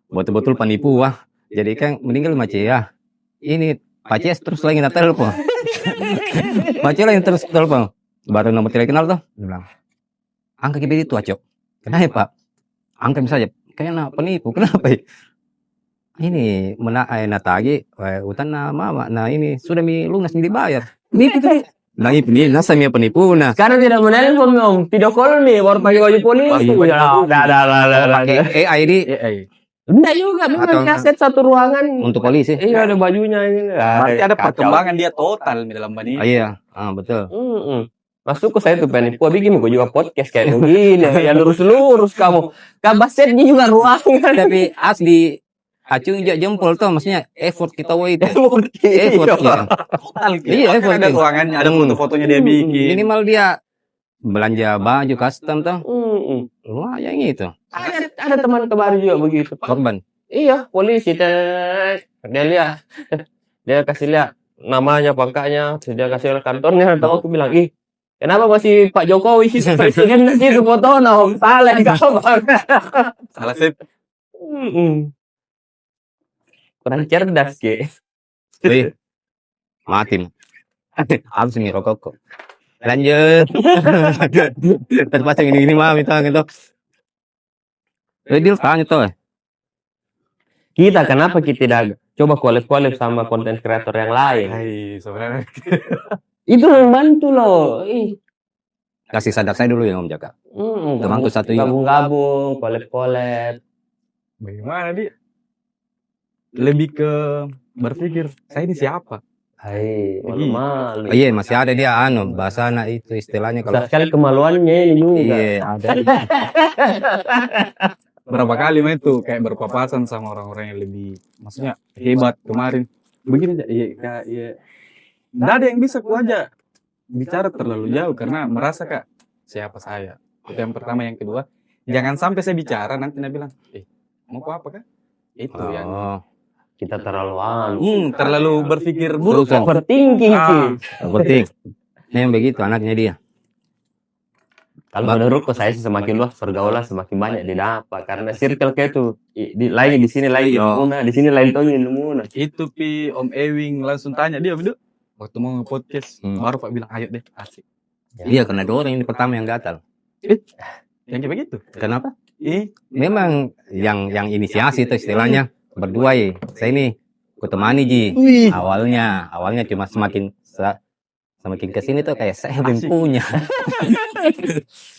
Betul-betul penipu wah. Jadi kan meninggal Pak Ceko. Ini Pak Cies terus lagi na telepon. Pak Cies lagi terus telepon. Baru nomor tidak kenal tuh. Dia bilang, angka KBD itu Acok. Kenapa Pak? Angka saja. Kayaknya penipu. Kenapa ya? Ini natagi utang na mama. Nah ini sudah lunas dibayar. Nipu tuh. Nah ini nasa mi penipu nah.
Karena tidak menelpon om, video call nih, baru pakai baju polisi.
Pakai AI ini.
Enggak juga, memang kaset satu ruangan.
Untuk polisi.
Iya ada bajunya ini.
Berarti ada perkembangan dia total di dalam ini.
Iya, betul.
Masuk ke saya tuh penipu, bikin gue juga podcast kayak begini, yang lurus kamu. Kabasetnya juga ruangan.
Tapi asli acung jempol tuh, maksudnya effort kita itu. Effort ya.
Total.
Iya, effort.
Ada ruangannya, ada foto-fotonya dia bikin.
Minimal dia belanja baju custom tuh. Lumayan gitu.
Ada teman kemarin juga begitu.
Korban.
Iya, polisi. Dia lihat, dia kasih lihat namanya, pangkatnya, dia kasih kantornya. Tahu aku bilang, ih, kenapa masih Pak Jokowi sih presiden nanti itu foto om salah kabar.
Salah sih.
Kurang cerdas ke.
Wih, mati. Habis nih rokok. Lanjut. Terpasang ini mah minta gitu. Dia tanya tuh.
Kita kenapa kita tidak coba collab sama konten kreator yang lain?
Hai, sebenarnya.
Itu membantu loh.
Kasih sadar saya dulu ya Om Jaka. Temanku satu ini.
Gabung-gabung, collab.
Bagaimana dia? Lebih ke berpikir, saya ini siapa?
Hai, malu-malu.
Iya, masih ada dia bahasa anak itu istilahnya kalau
sekali kemaluannya ini juga.
Iya, ada.
Berapa kali main tuh kayak berpapasan sama orang-orang yang lebih maksudnya hebat kemarin. Begini aja, iya. Nggak ada yang bisa ku aja bicara terlalu jauh karena merasa Kak, siapa saya? Itu yang pertama, yang kedua, jangan sampai saya bicara nanti dia bilang, mau apa Kak? Itu yang
kita terlalu
terlalu berpikir buruk,
overthinking sih.
Penting. Yang begitu anaknya dia.
Kalau menurutku saya sih semakin luas pergaulan semakin banyak didapat karena circle kayak itu lagi di sini lagi di sini lain tuh Muna.
Itu pi Om Ewing langsung tanya dia begitu waktu mau nge-podcast baru Pak bilang ayo deh asik.
Iya karena ada orang ini pertama yang gatal.
Yang kayak begitu.
Kenapa? Memang yang inisiasi itu istilahnya berdua ya. Saya ini kutemani Ji. Awalnya cuma semakin kesini tuh kayak saya belum punya.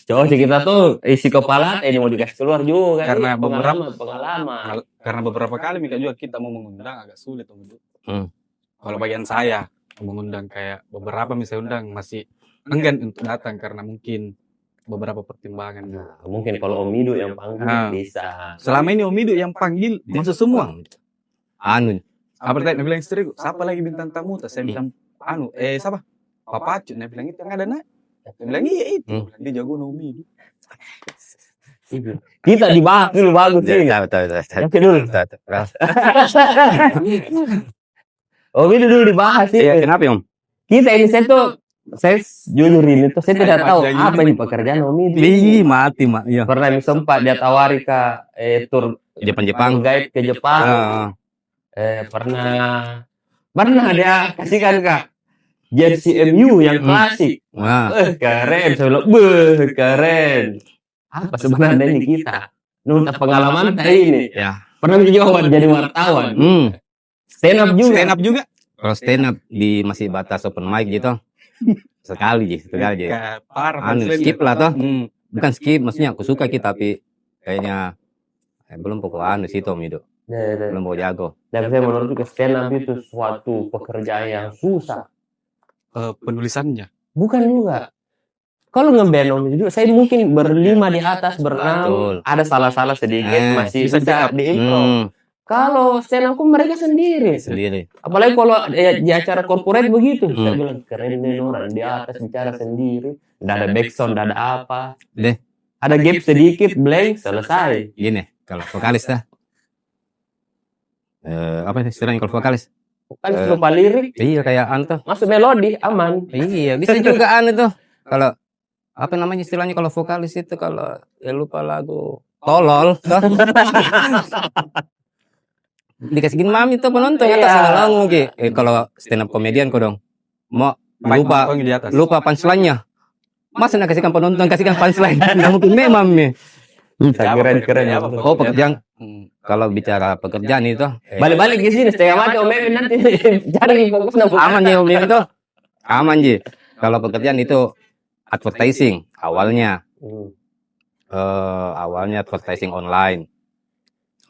Coba sih kita tuh isi kepala ini mau dikasih keluar juga
karena
pengalaman.
Karena beberapa kali Mika juga kita mau mengundang agak sulit kalau bagian saya mengundang kayak beberapa misalnya undang masih enggan untuk datang karena mungkin beberapa pertimbangan.
Mungkin kalau Om Ido yang panggil bisa.
Selama ini Om Ido yang panggil masuk semua.
Apa
tadi bilang istriku, siapa lagi bintang tamu? Saya bilang siapa? Papacu, dia bilang itu yang ada nak. Dia bilang iya itu. Dia jago Om Ido.
Kita dibahas dulu bagus sih. Oke dulu. Om Ido dulu dibahas sih.
Kenapa Om?
Kita ini saya jujur ini tuh saya tidak tahu apa ini pekerjaan Om Ido.
Mati. Iya.
Pernah sempat dia tawari ke tur
Jepang.
Guide ke Jepang. Pernah dia kasihkan Kak jersey MU yang klasik. Keren, saya bilang, keren. Apa sebenarnya ini kita? Menurut pengalaman saya ini.
Ya.
Pernah juga jadi wartawan. Stand up juga.
Kalau stand up di masih batas open mic gitu. sekali.
Parah.
Skip lah toh. Bukan skip, maksudnya aku suka kita tapi kayaknya belum pokok sih Om Ido. Belum mau jago.
Dan saya menurut stand up itu suatu pekerjaan yang susah.
Penulisannya
bukan juga. Kalau nge-band Om Ido, saya mungkin berlima di atas, berenam, ada salah-salah sedikit masih bisa diimprove. Kalau stand up mereka sendiri. Apalagi kalau di acara corporate begitu, saya bilang keren nih orang di atas bicara sendiri, nggak ada backsound, nggak ada apa. Ada gap sedikit, blank, selesai.
Gini, kalau vokalis dah. Apa istilahnya kalau vokalis?
Vokalis lupa lirik.
Iya kayak tuh.
Masuk melodi aman.
Iya bisa juga tuh. Kalau apa namanya istilahnya kalau vokalis itu kalau lupa lagu tolol. dikasihin mami tuh penonton
Iya.
atas salah Ki. Kalau stand up komedian kok dong. Mau lupa
Mangkong di atas.
punchline-nya. Masa nak kasihkan penonton kasihkan punchline? Nggak mungkin memang nih.
Keren ya.
Oh, pekerjaan. Kalau bicara pekerjaan itu
Balik-balik ke sini setengah mati Om Emin nanti cari fokus
aman ya Om Emin tuh. Aman Ji. Kalau pekerjaan itu advertising awalnya. Awalnya advertising online.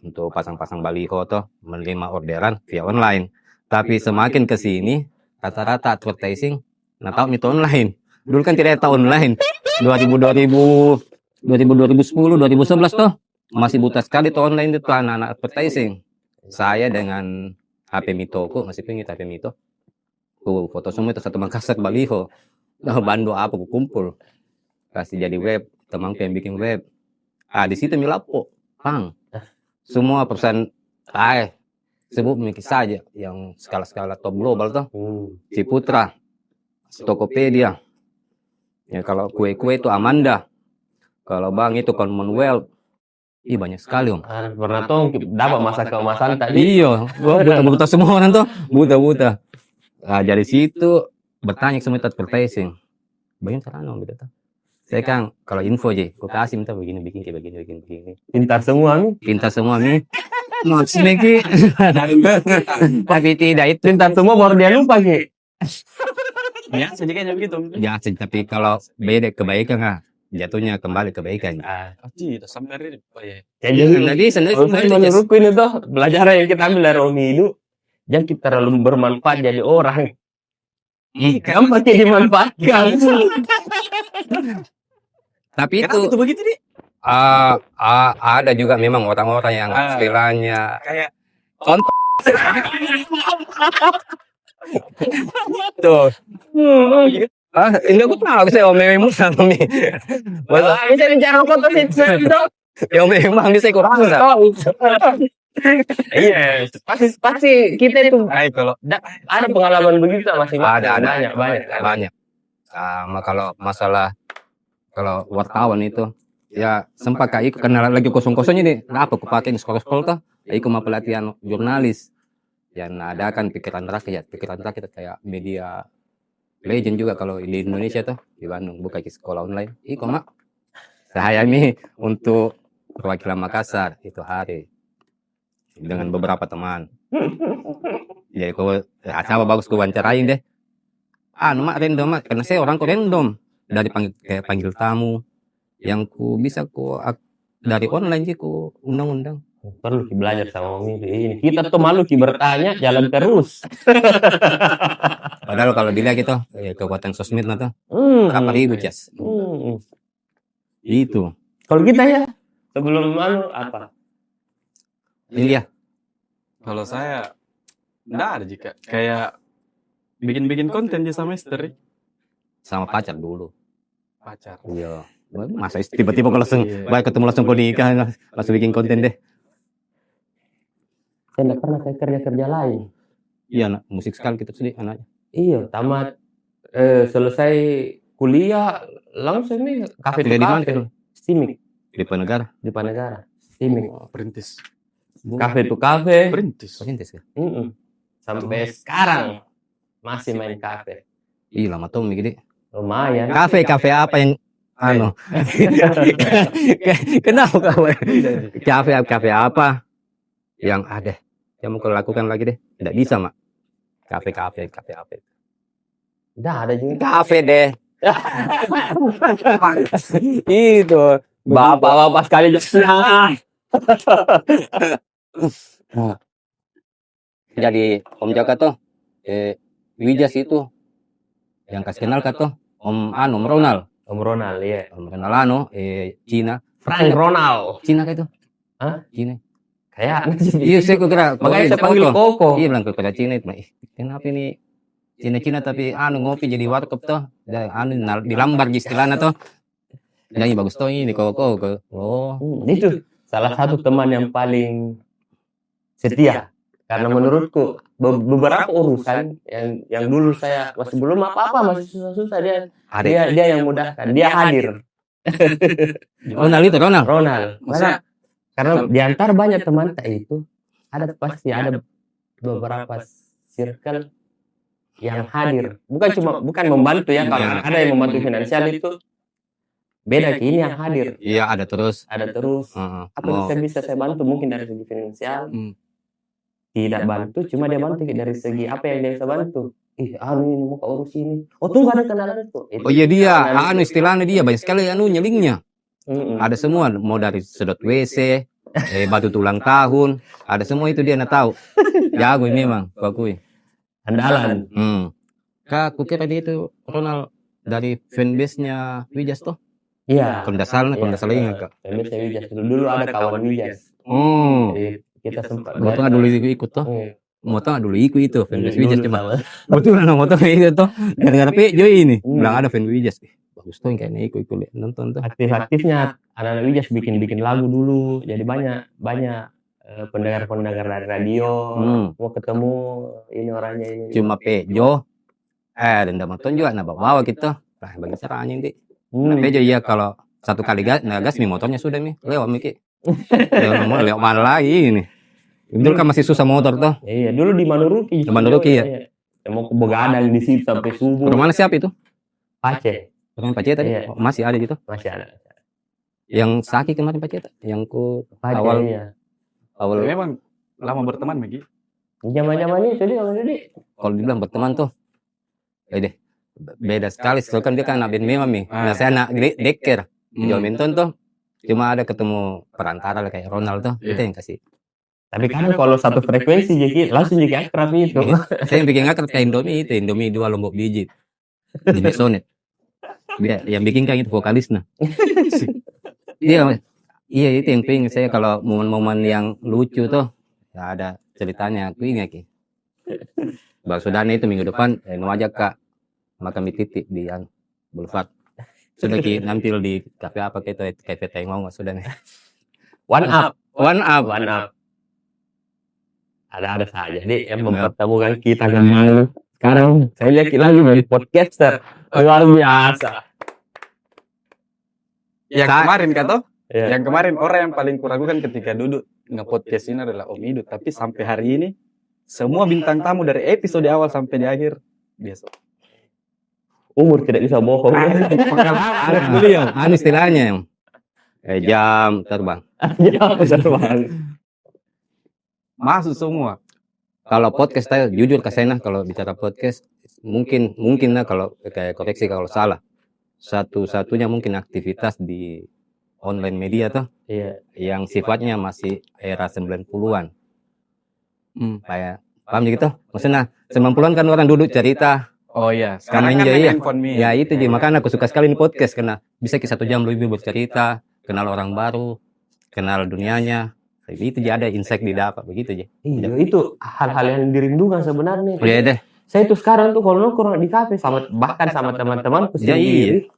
Untuk pasang-pasang baliho tuh menerima orderan via online. Tapi semakin ke sini rata-rata advertising tahu itu online. Dulu kan tidak ada online. 2010, 2011 tuh masih buta sekali tuh online itu anak-anak advertising. Saya dengan HP Mitoku masih pengen HP Mito. Ku foto semua itu satu mangkasak baliho. Nah, bando apa ku kumpul. Kasih jadi web, teman yang bikin web. Di situ milapo, Pang. Semua perusahaan sebut mikir saja yang skala-skala top global tuh. Ciputra, Tokopedia. Ya kalau kue-kue itu Amanda. Kalau bang itu Commonwealth. Banyak sekali Om.
Pernah tuh dapat masa keemasan tadi.
Iya, buta semua orang tuh. Buta. Nah, dari situ bertanya semua itu advertising. Banyak cara Om gitu tuh. Saya kan kalau info aja, kok kasih minta begini, bikin kayak begini.
Pintar semua nih.
Maksudnya Ki. Tapi tidak itu.
Pintar semua baru dia lupa Ki.
Ya, sedikitnya begitu.
Ya, tapi kalau beda kebaikan jatuhnya kembali kebaikan.
Tidak sampai ini ya.
Jadi menurutku ini tuh pelajaran yang kita ambil dari Om Idu, jangan kita terlalu bermanfaat jadi orang. Kamu pasti dimanfaatkan.
Tapi
Kenapa
itu
begitu nih?
ada juga memang orang-orang yang istilahnya
Kayak
tuh. Enggak gue tahu saya Om Emin sama Mi.
Bisa bicara foto itu.
Ya Om Emin saya kurang tahu.
Iya, pasti kita itu
kalau
ada pengalaman begitu masih
Ada.
banyak.
Sama kalau masalah kalau wartawan itu ya sempat kayak karena lagi kosong-kosongnya nih apa aku pakai sekolah-sekolah tuh aku mau pelatihan jurnalis yang ada kan pikiran rakyat kayak media legend juga kalau di Indonesia tuh di Bandung buka sekolah online mak saya nih untuk perwakilan Makassar itu hari dengan beberapa teman jadi kalau acara bagus ku wawancarain deh mak random karena saya orang random dari panggil tamu yang ku bisa dari online sih ku undang-undang
Perlu belajar sama Om Idu ini. Kita tuh malu bertanya, jalan terus.
Padahal kalau dilihat gitu, kekuatan sosmed tuh berapa ribu Jas. Itu.
Kalau kita ya sebelum apa?
Iya.
Kalau saya enggak ada jika kayak bikin konten di semester
Sama pacar dulu.
pacar.
Iya. Masa tiba-tiba kalau langsung baik ketemu langsung kau nikah langsung bikin konten deh.
Saya enggak pernah kayak kerja lain.
Iya, anak musik sekali kita sedih anaknya.
Iya, tamat selesai kuliah langsung nih kafe
Kuliah di mana?
Steaming
Di Penegara.
di Panegara. Steaming.
Perintis.
Kafe to kafe.
Perintis.
Perintis ya?
Sampai sekarang masih main kafe.
Ih, lama tuh gede.
Lumayan.
Kafe apa yang kenapa kau? Kafe apa yang ada? Yang mau kau lakukan lagi deh? Tidak bisa, Mak. Kafe apa?
Udah ada juga.
Kafe deh. Itu.
Bapak sekali
Jadi Om Jaka tuh Wijas itu yang kasih kenal tuh Om Ronald.
Om Ronald, iya.
Om Ronald Cina.
Frank Ronald.
Cina kayak itu.
Hah?
Cina.
Kayak
Iya, saya kira.
makanya saya panggil Koko.
Iya, bilang kepada Cina itu. Kenapa ini Cina tapi ngopi jadi warkop tuh. Dilambar istilahnya tuh. Nyanyi bagus tuh ini Koko. Oh.
Itu salah satu teman yang paling setia. Karena menurutku beberapa urusan yang dulu saya masih belum apa-apa masih susah-susah dia yang mudahkan. Dia hadir.
Ronald.
Karena di antara banyak teman tak itu pasti ada beberapa circle yang hadir. Bukan membantu ya. Kalau ada yang membantu finansial itu beda, ini yang hadir.
Iya, ada terus.
Apa yang bisa saya bantu, mungkin dari segi finansial. Tidak bantu, cuma dia bantu dari segi apa yang dia bisa bantu. Ini mau ke urus ini. Oh, tunggu, ada kenalan itu.
Oh iya, dia istilahnya dia banyak sekali linknya. Ada semua, mau dari sedot WC, batu tulang tahun, ada semua itu dia tahu. Jago memang, bakui.
Andalan.
Kak, aku kira dia itu Ronald dari fanbase-nya Wijas toh?
Iya.
Kalau tidak salah ingat, Kak.
Fanbase-nya Wijas. Dulu ada kawan Wijas. Jadi kita sempat.
Mau dulu ikut toh? Mau dulu ikut itu fanbase Wijas cuma. Betul lah, mau itu toh. Gara-gara Pejo ini, bilang ada fan Wijas. Bagus tuh kayaknya ikut nonton tuh.
Aktif-aktifnya anak-anak Wijas bikin lagu dulu. Jadi banyak pendengar dari radio. Mau ketemu ini orangnya ini.
Cuma Pejo. Dan nonton juga bawa kita. Nah, bagi caranya ini. Pejo iya kalau satu kali gas nih motornya sudah nih lewat Miki. Lewat mana lagi ini? Dulu kan masih susah motor tuh.
Iya, dulu di Manuruki.
Ya.
Mau ke begadang di situ sampai subuh.
Rumah mana siapa itu?
Pace.
Rumah Pace tadi?
Iya.
Masih ada gitu?
Masih ada.
Yang sakit kemarin Pace? Yang
Pace,
awal.
Memang lama berteman Miki.
Zaman-zaman itu dia
kalau dibilang berteman tuh. Deh. Beda sekali, soalnya kan dia kan anak band memang nih. Nah, saya anak deker. Jual menton tuh. Cuma ada ketemu perantara kayak Ronald tuh. Itu yang kasih.
Tapi kan kalau satu frekuensi jadi langsung jadi akrab itu.
Saya yang bikin akrab kayak Indomie 2 Lombok biji. Di Sonet. Dia yang bikin kan itu vokalisnya. Iya itu yang pengen saya kalau momen-momen yang lucu tuh. Ya ada ceritanya aku ingat ki. Bang Sudane itu minggu depan mau ajak Kak makan mie titik di Boulevard. Sudah ki nampil di kafe apa kita kafe Tengong sudah nih.
One up. Ada saja. Jadi yang mempertemukan kita dengan sekarang saya lihat lagi dari podcaster luar biasa.
Yang kemarin kata, yang kemarin orang yang paling kuragukan ketika duduk nge-podcast ini adalah Om Idut. Tapi sampai hari ini semua bintang tamu dari episode awal sampai di akhir biasa.
Umur tidak bisa bohong.
Beliau, istilahnya jam terbang.
Masuk semua.
Kalau podcast saya jujur ke saya kalau bicara podcast mungkin lah kalau kayak koreksi kalau salah. Satu-satunya mungkin aktivitas di online media tuh.
Iya.
Yang sifatnya masih era 90-an. Kayak paham gitu? Maksudnya 90-an kan orang duduk cerita.
Oh iya,
sekarang kan
handphone
ya itu jadi makanya aku suka sekali ini podcast karena bisa 1 jam lebih bercerita, kenal orang baru, kenal dunianya. Itu jadi ada insight didapat begitu aja.
Iya, itu hal-hal yang dirindukan sebenarnya.
Iya deh.
Saya tuh sekarang tuh kalau nongkrong di kafe bahkan sama teman-temanku sendiri.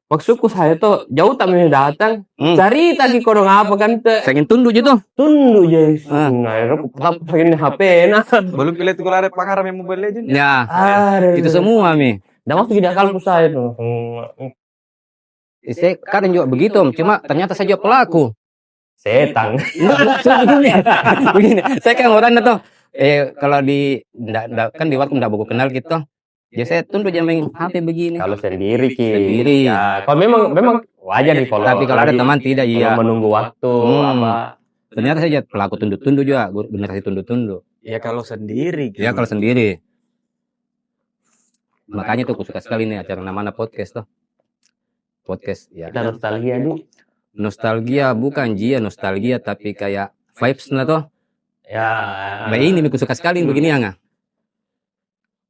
Maksudku saya tuh jauh tak mau datang, cari tadi kodong apa kan tuh.
Pengen tunduk gitu.
Tunduk aja. Nah, aku pengen HP nah.
Belum pilih tuh kalau ada pangaram yang Mobile Legends.
Ya. Itu semua mi.
Dah masuk di akalku saya tuh.
Saya kadang juga begitu, cuma ternyata saya juga pelaku.
Setan.
Begini, saya kan orang tuh kalau kan di warung enggak buku kenal gitu. Ya saya tunduk jam main HP begini.
Kalau sendiri
ya.
Kalau memang wajar di follow.
Tapi kalau ada teman tidak iya.
Menunggu waktu apa.
Ternyata saya pelaku tunduk-tunduk juga, benar sih tunduk-tunduk.
Ya kalau sendiri.
Ya kalau sendiri. Makanya tuh aku suka sekali nih acara namanya podcast tuh. Podcast ya.
Kita nostalgia nih.
Nostalgia bukan nostalgia tapi kayak vibes nah tuh.
Ya.
Nah ini aku suka sekali begini ya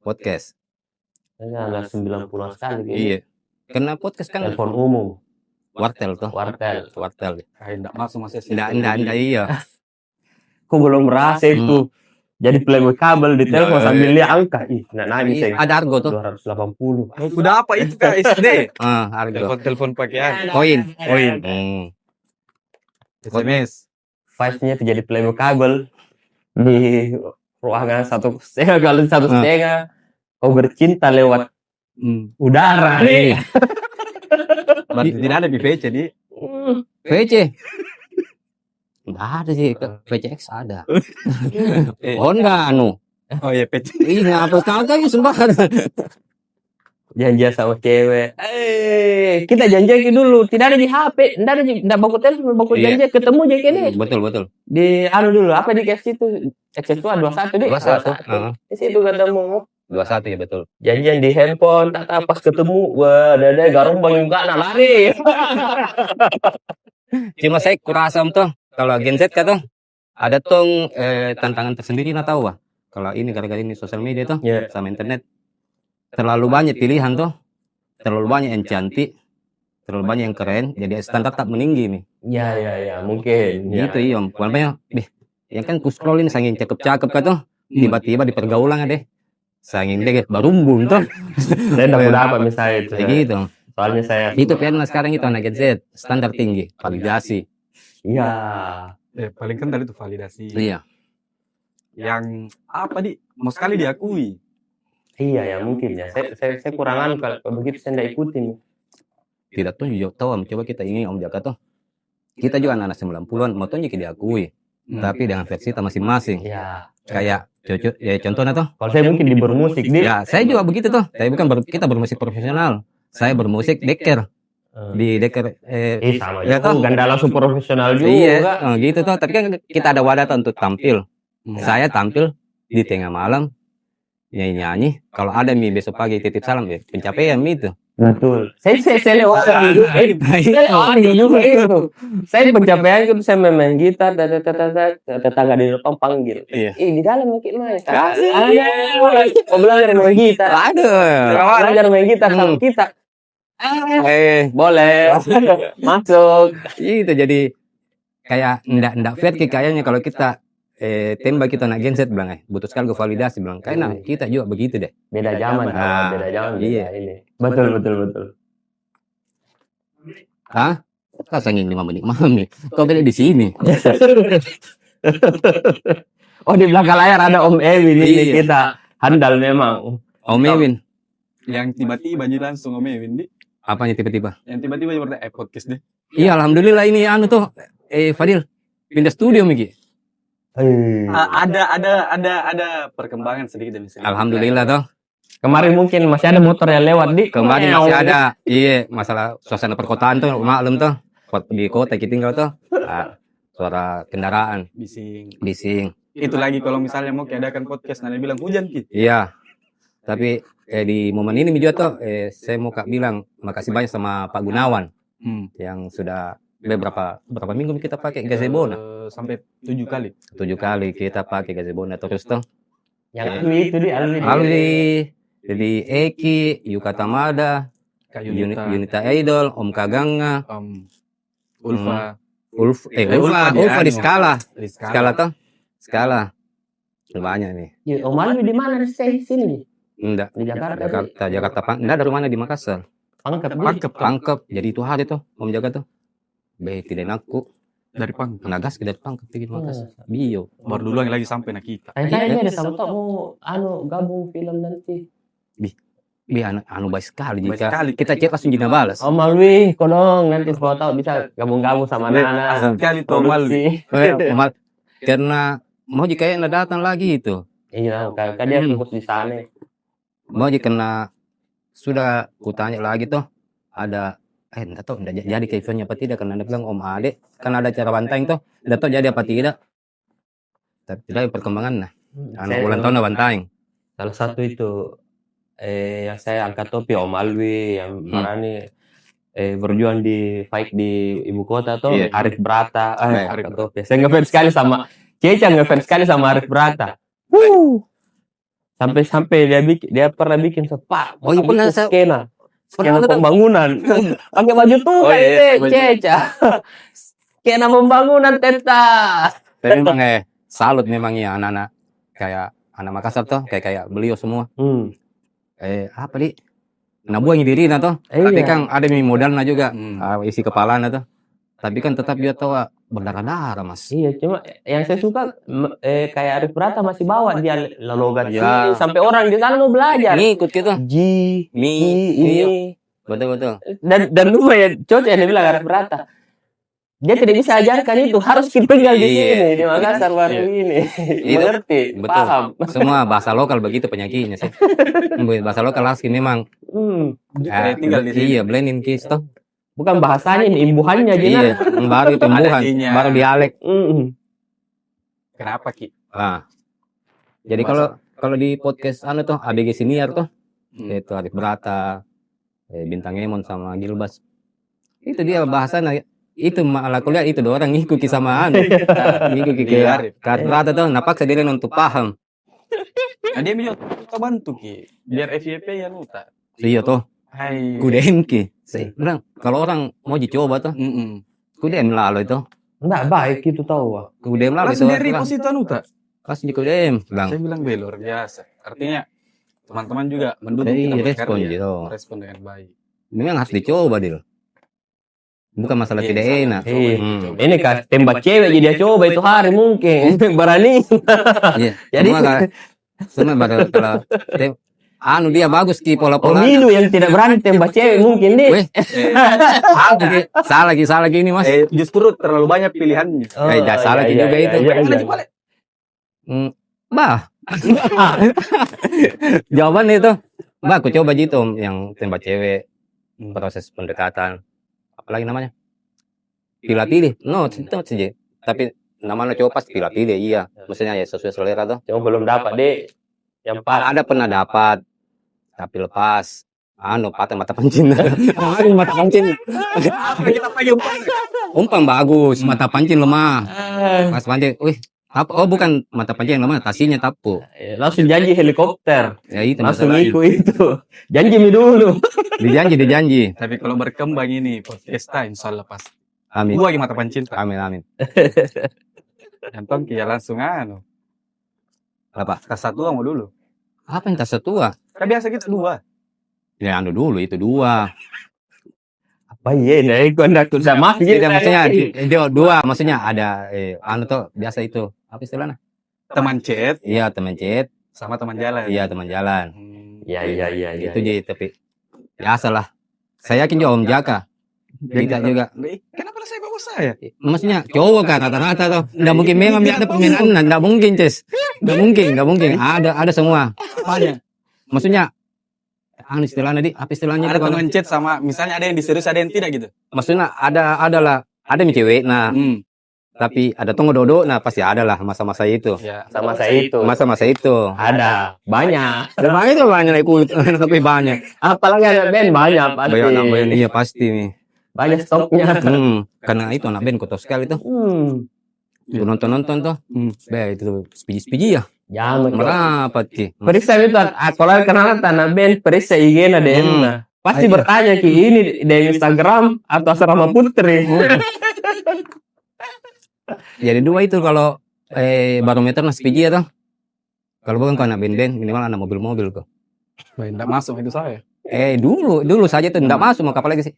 podcast.
Saya ada 90-an sekali gitu.
Iya. Karena podcast kan
telepon umum.
Wartel tuh.
Wartel.
Enggak masuk
Enggak iya.
Kok belum merasa itu. Jadi playboy kabel di telepon sambil lihat angka. Enggak nangis ya.
Ada argo tuh.
280.
Udah apa itu Kak SD?
Argo.
Telepon pakaian.
Koin.
SMS.
Vibes-nya itu jadi playboy kabel di ruangan 1,5 kali 1,5. Kau bercinta lewat udara nih.
Berarti tidak ada di VC di.
VC. Nggak ada sih, PCX ada. Honda anu.
Oh iya, PC.
Ih, ngapa kagak ya sembarangan.
Janjian sama cewek. Kita janjian dulu. Tidak ada di HP. Tidak baku telepon, baku
Iya.
janjian ketemu aja kini.
Betul.
Di anu dulu, apa di cash itu? Access itu 21 deh.
21.
Di situ ketemu.
21 ya betul.
Janjian di handphone, tak pas ketemu. Wah, dada garong bang juga nah lari.
Cuma saya kurasa tuh kalau Gen Z kan tuh ada tuh tantangan tersendiri nah tahu Wah. Kalau ini gara-gara ini sosial media tuh
Iya.
sama internet terlalu banyak pilihan tuh. Terlalu banyak yang cantik, terlalu banyak yang keren, jadi standar tak meninggi nih.
Ya, mungkin.
Gitu iya, makanya yang kan ku scrollin saking cakep-cakep kan tuh, tiba-tiba di pergaulan deh. Saking deh barumbun tuh.
Saya dapat apa misalnya itu.
Kayak gitu.
Soalnya saya
Itu kan sekarang itu anak Gen Z, standar tinggi, validasi.
Iya.
Paling kan tadi tuh validasi.
Iya.
Yang apa mau sekali diakui.
Iya ya mungkin ya. Saya kurangan kalau begitu saya tidak ikutin.
Tidak tuh juga tahu, coba kita ini Om Jaka tuh. Kita juga anak-anak 90-an, mau tuh diakui. Tapi dengan versi kita masing-masing.
Iya.
Kayak contohnya tuh.
Kalau saya mungkin di bermusik dia.
Ya, saya juga begitu tuh. Tapi bukan kita bermusik profesional. Saya bermusik deker. Di deker
Sama
ya
ya. Ganda langsung profesional juga.
Iya, gitu tuh. Tapi kan kita ada wadah tuh untuk tampil. Saya tampil di tengah malam nyanyi. Kalau ada mi besok pagi titip salam ya pencapaian mi itu.
Betul. Saya lewat juga itu. Saya pencapaian itu saya main gitar, tetangga di depan panggil.
Iya.
Di dalam mungkin main. Mau belajar main gitar. Belajar main gitar sama kita. Boleh. Masuk.
Itu jadi kayak ndak fair kayaknya kalau kita tembak kita anak Gen Z bilang butuh sekali gue validasi bilang karena kita juga begitu deh.
Beda zaman. Beda zaman.
Iya.
Ini. Betul.
Hah? Kau sanging 5 menit mami. Kau beda di sini.
Oh di belakang layar ada Om Ewin ini kita handal memang.
Om Ewin.
Yang tiba-tiba jadi langsung Om Ewin
Apanya tiba-tiba?
Yang tiba-tiba berarti podcast deh.
Iya alhamdulillah ini anu tuh Fadil pindah studio Miki.
Ada perkembangan sedikit demi sedikit.
Alhamdulillah toh.
Kemarin mungkin masih ada motor yang lewat
Kemarin masih ada. Iya, masalah suasana perkotaan tuh maklum tuh. Di kota kita tinggal tuh. Suara kendaraan. Bising.
Itu lagi kalau misalnya mau diadakan podcast nanti bilang hujan gitu.
Iya. Tapi di momen ini juga tuh saya mau bilang makasih banyak sama Pak Gunawan yang sudah berapa minggu kita pakai gazebo
sampai 7 kali.
7 kali kita pakai gazebo terus tuh.
Yang itu
Alwi, jadi Eki, Yuka Tamada, Yunita Idol, Om Kaganga,
Ulfa
di skala tuh. Skala. Banyak nih.
Om Alwi di mana sini?
Enggak.
Di Jakarta.
Jakarta. Enggak dari mana di Makassar. Pangkep. Jadi itu hari tuh Om Jaga tuh. Tidak aku
dari Pangkep.
Nagas dari Pangkep di Makassar. Bio.
Baru dulu yang lagi sampai nak kita.
Saya ini ada sama mau gabung film nanti.
Anu baik sekali jika kita cek langsung jina balas.
Om Alwi, kodong nanti foto bisa gabung-gabung sama Nana.
Sekali tuh Om Alwi.
Karena mau jika yang datang lagi itu.
Iya, kan dia fokus di sana.
Mau jika kena sudah kutanya lagi tuh ada enggak tahu enggak jadi ke eventnya apa tidak karena dia bilang Om Ade kan ada acara banteng tuh enggak tahu jadi apa tidak. Tapi tidak perkembangan ulang tahun banteng.
Salah satu itu yang saya angkat topi Om Alwi yang mana nih berjuang di fight di ibu kota tuh Arif Brata angkat topi. Saya ngefans sekali sama Ceca, ngefans sekali sama Arif Brata. Sampai dia pernah bikin sepak.
Oh iya pernah
skena pembangunan. Pakai baju tuh Ceca. Skena pembangunan Teta.
Tapi memang salut memang ya anak-anak kayak anak Makassar tuh kayak beliau semua. Apa di nabuang diri tuh. Tapi kan ada modalnya juga isi kepalanya tuh. Tapi kan tetap dia tahu berdarah-darah Mas.
Iya, cuma yang saya suka kayak Arif Brata masih bawa dia logat sampai orang di sana mau belajar.
Ngikut gitu.
Ini.
Betul.
Dan lupa ya, cocok yang dia bilang Arif Brata. Dia tidak bisa ajarkan itu, harus kita tinggal di
Iya.
sini, di Makassar baru
Iya.
ini.
Itu,
Mengerti,
betul.
paham.
Semua bahasa lokal begitu penyakitnya sih. Bahasa lokal asli memang.
Tinggal di sini.
Iya, blending kis toh.
Bukan bahasanya, ini imbuhannya
Iya,
Gina.
baru tumbuhan,
Adanya.
baru dialek.
Kenapa Ki?
Nah, jadi kalau di podcast tuh ABG Senior tuh, itu Arif Brata, Bintang Emon sama Gilbas. Itu dia bahasanya itu malah kuliah itu dua orang ngikuti sama ngikuti ke Arif Brata tuh, napaksa dia untuk paham.
Nah, dia juga kita bantu Ki, biar FYP ya luta.
Iya tuh,
Hai.
kudein ki. Bilang kalau orang mau dicoba tuh, kudein lalu itu.
Enggak baik itu tahu.
Kudein lalu itu.
Langsung dari posisi itu Anuta.
Pas di kudein, bilang.
Saya bilang luar biasa. Artinya teman-teman juga mendukung
Iya,
kita
respon
berkarya.
gitu.
Respon dengan baik.
Memang harus dicoba Dil. Bukan masalah
Iya,
tidak
misalnya
enak.
Iya.
Coba.
Ini kan tembak cewek jadi dia coba itu hari mungkin. Berani.
Iya.
Jadi
Semua baru kalau dia bagus ki pola-pola.
pemilu yang tidak berani tembak cewek mungkin deh.
Weh, salah lagi ini Mas.
Justru terlalu banyak pilihannya.
Salah juga itu. Bah. Jawaban itu. Bah, aku coba gitu yang tembak cewek, proses pendekatan. Apalagi namanya? Pilih-pilih. No, itu saja. Tapi namanya coba pasti pilih-pilih, iya. Maksudnya ya sesuai selera tuh.
Cuma belum dapat deh. Yang pas.
Ada pernah dapat, tapi lepas. Patah mata pancing. Mata pancing.
Kita pakai
Umpan bagus, mata pancing lemah. Pas pancing, wih, apa? Oh bukan mata pancing yang lemah, tasinya tapu.
Langsung janji helikopter.
Ya itu
Langsung
masalahnya.
ikut itu. Janji mi dulu.
Dijanji.
Tapi kalau berkembang ini podcast insya Allah pasti.
Amin.
Gua lagi mata pancing.
Amin.
Entong ya langsung
Apa?
tas satu mau dulu.
Apa yang tas tua?
Kan biasa kita dua.
Ya dulu itu dua.
Apa iya nih? Gua ndak usah masih.
Tidak maksudnya itu dua, maksudnya ada tuh biasa itu. Apa istilahnya?
Teman chat
Iya teman chat.
sama teman jalan.
Iya teman jalan.
Iya.
Itu jadi tapi biasalah. Saya yakin juga Om Jaka. Tidak juga.
Kenapa saya bawa saya?
Maksudnya cowok kan rata-rata tuh. Nggak mungkin memang ada permainan. Nggak mungkin Ces. Nggak mungkin. Ada semua.
Apanya?
Maksudnya istilahnya apa istilahnya?
Ada teman chat sama misalnya ada yang diserius ada yang tidak gitu.
Maksudnya ada yang cewek. Nah, tapi ada tunggu dodo. Nah, pasti ada lah masa-masa itu.
Ya.
Sama saya itu.
Masa-masa itu.
Ada banyak.
Ada itu banyak ikut tapi banyak.
Apalagi ada band banyak pasti.
Banyak iya pasti nih.
Banyak stoknya.
Karena itu anak band kotor sekali tuh. Tuh nonton tuh. Itu spiji ya.
Jangan
Merapat ki.
periksa itu kalau kenal tanah band periksa IG-nya DM-nya. Pasti bertanya ki ini di Instagram atau asrama putri.
Jadi dua itu kalau barometer mas spiji ya tuh. Kalau bukan anak band minimal anak mobil-mobil kok.
Enggak masuk itu saya.
Dulu saja tuh enggak masuk, mau apa lagi sih?